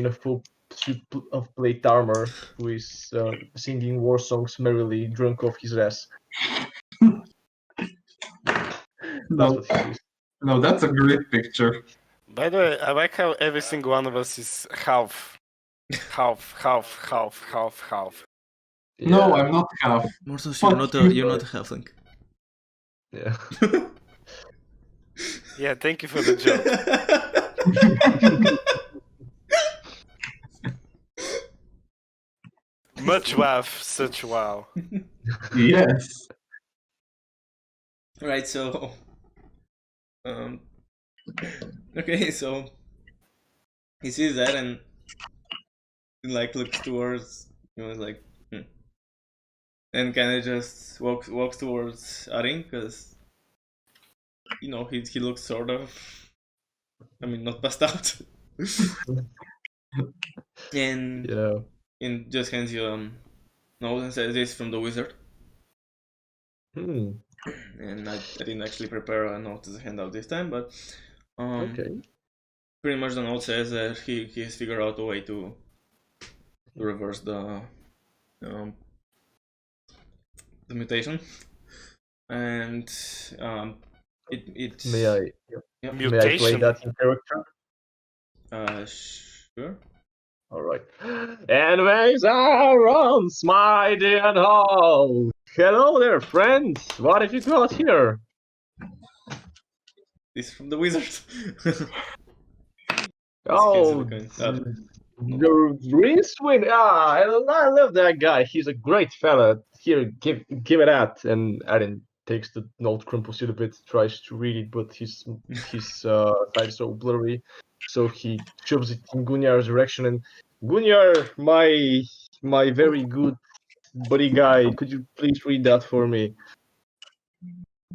a full suit of plate armor who is singing war songs merrily, drunk off his ass. That's what he is. No, that's a great picture. By the way, I like how every single one of us is half. Half. No, Yeah. I'm not half. Mortos, Fuck you're not a halfling. Yeah. Yeah, thank you for the joke. Much laugh, such wow. Yes. Right, so okay, so he sees that and like looks towards like and kind of just walks towards Arin because he looks sort of, I mean, not passed out. and Yeah. and just hands you note and says, "This from the wizard." Hmm. And I didn't actually prepare a note as a handout this time, but Okay. pretty much the note says that he's figured out a way to reverse the mutation, and it's May I? yeah, May I play Mutation. that in character? sure. All right. And waves are on mighty and all. Hello there, friend. What have you got here? This from the wizard. Oh, the Rincewind. Ah, I love that guy. He's a great fella. Here, give it that. And Aaron takes the note, crumples it a bit, tries to read it, but his sight is so blurry, so he shoves it in Gunyar's direction. And Gunyar, my very good buddy guy, could you please read that for me?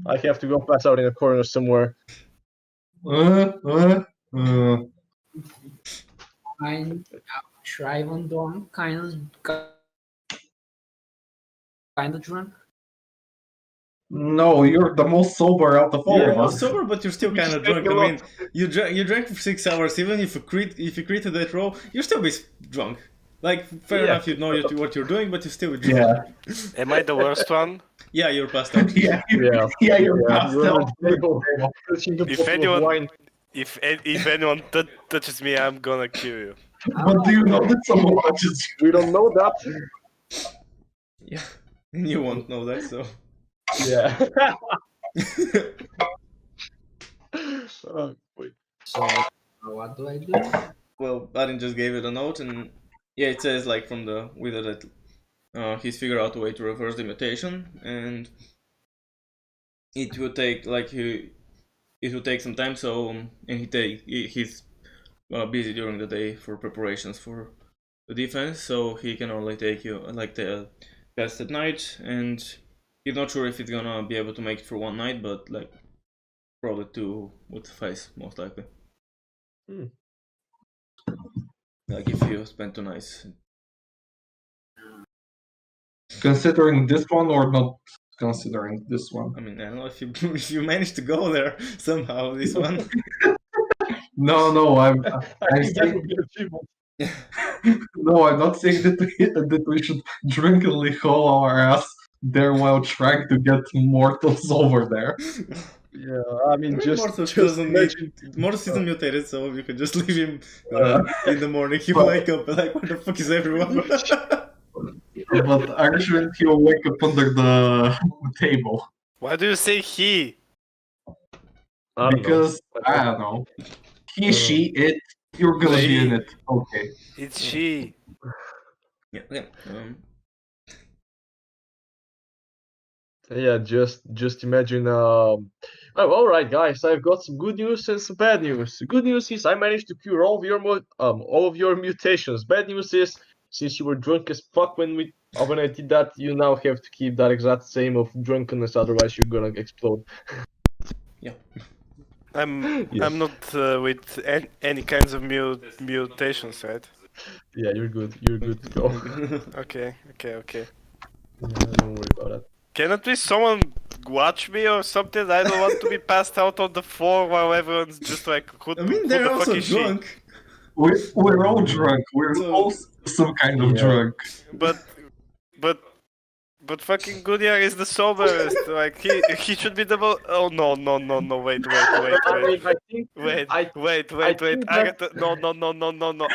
I have to go pass out in a corner somewhere. I'm Trivandorn, kind of drunk. No, you're the most sober out of all You're of not us. sober, but you're still kind of drunk. I mean, you drank for 6 hours. Even if you created that roll, you're still be drunk. Like, fair enough, you know what you're doing, but you still be drunk. Yeah. Am I the worst one? Yeah, you're passed out. Yeah, you're passed you're out. on the table, touching the If bottle of anyone- wine. If anyone touches me, I'm gonna kill you. But do you know that someone touches you? We don't know that. Yeah, you won't know that, so. Yeah. Oh, wait. So what do I do? Well, Arin just gave it a note, and yeah, it says like from the wizard that he's figured out a way to reverse the mutation, and it will take it will take some time. So and he's busy during the day for preparations for the defense, so he can only take you like the test at night, and he's not sure if he's gonna be able to make it for one night, but like probably 2 would suffice most likely. Like if you spend 2 nights. Considering this one or not considering this one? I mean, I don't know if you if you manage to go there somehow. This one. No, I'm I think that saying, would be achievable. no, I'm not saying that we should drunkenly haul our ass there while trying to get mortals over there. Yeah, I mean, just doesn't imagine. Mortis isn't mutated, so you can just leave him in the morning. He but- wake up like, where the fuck is everyone? But actually, he'll wake up under the table. Why do you say he? I don't know. Because, I don't know. He, she, it, you're gonna be in it. Okay. It's she. Yeah. Yeah, just imagine. Oh, all right, guys. I've got some good news and some bad news. Good news is I managed to cure all of your mutations. Bad news is since you were drunk as fuck when I did that, you now have to keep that exact same of drunkenness. Otherwise, you're gonna explode. Yeah. I'm Yes. not with any kinds of mutations, right? Yeah, you're good. You're good to go. Okay. Yeah, don't worry about that. Can at least someone watch me or something? I don't want to be passed out on the floor while everyone's just like, who I mean, who they're the fuck also is she? drunk. We're all drunk. We're So- all some kind of Yeah. drunk. But fucking Goodyear is the soberest. Like he should be the most. Oh no, wait. I mean, I think Wait. I think that- No.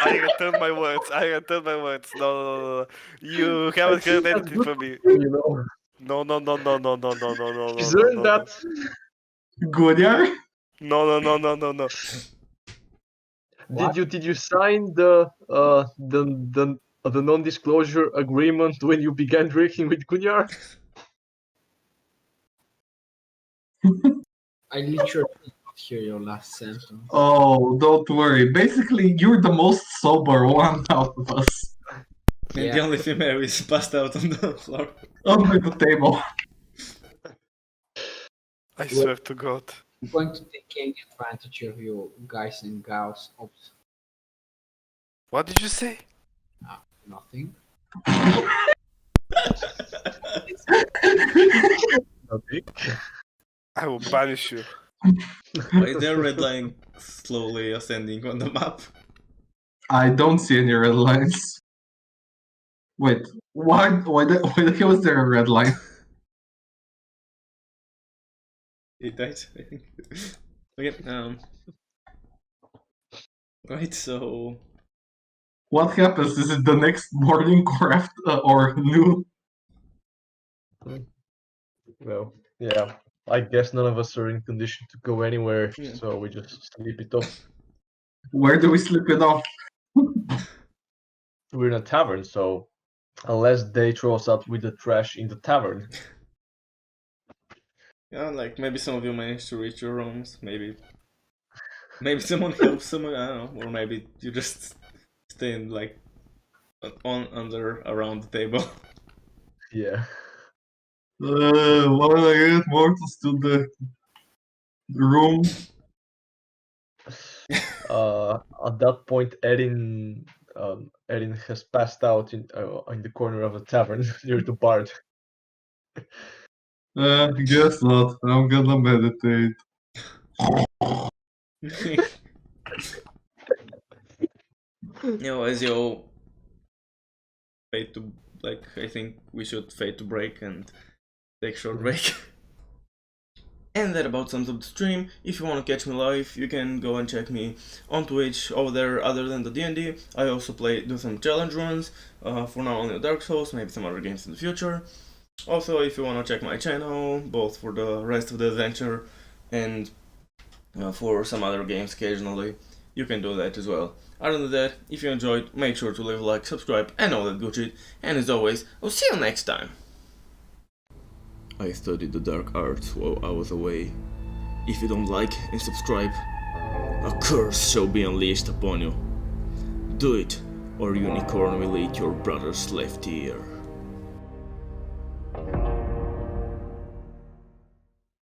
I return my words. No. You I haven't think heard that's anything good from me. for you, you know. No. She's earned that. Goodyear? No. What? Did you sign the non-disclosure agreement when you began drinking with Gunyar? I literally did not hear your last sentence. Oh, don't worry. Basically, you're the most sober one out of us. And the only female is passed out on the floor. Under the table. I swear to God. I'm going to take any advantage of you guys and gals. Oops, What did you say? nothing. Okay. I will banish you. Why is there a red line slowly ascending on the map? I don't see any red lines. Wait, why the hell is there a red line? It died, I think. Okay, right, so... What happens? Is it the next morning or after or noon? Well, yeah. I guess none of us are in condition to go anywhere, Yeah. so we just sleep it off. Where do we sleep it off? We're in a tavern, so unless they throw us out with the trash in the tavern. Yeah, like, maybe some of you managed to reach your rooms, maybe someone helps someone, I don't know, or maybe you just stay in, like, around the table. Yeah. Why did I get Mortals to the room? At that point, Erin has passed out in the corner of the tavern near the bard. Guess not. I'm gonna meditate. As you fade to, like, I think we should fade to break and take short break. And that about sums up the stream. If you want to catch me live, you can go and check me on Twitch over there. Other than the D&D, I also do some challenge runs, for now only Dark Souls, maybe some other games in the future. Also, if you want to check my channel, both for the rest of the adventure and for some other games occasionally, you can do that as well. Other than that, if you enjoyed, make sure to leave a like, subscribe, and all that good shit. And as always, I'll see you next time. I studied the dark arts while I was away. If you don't like and subscribe, a curse shall be unleashed upon you. Do it, or unicorn will eat your brother's left ear.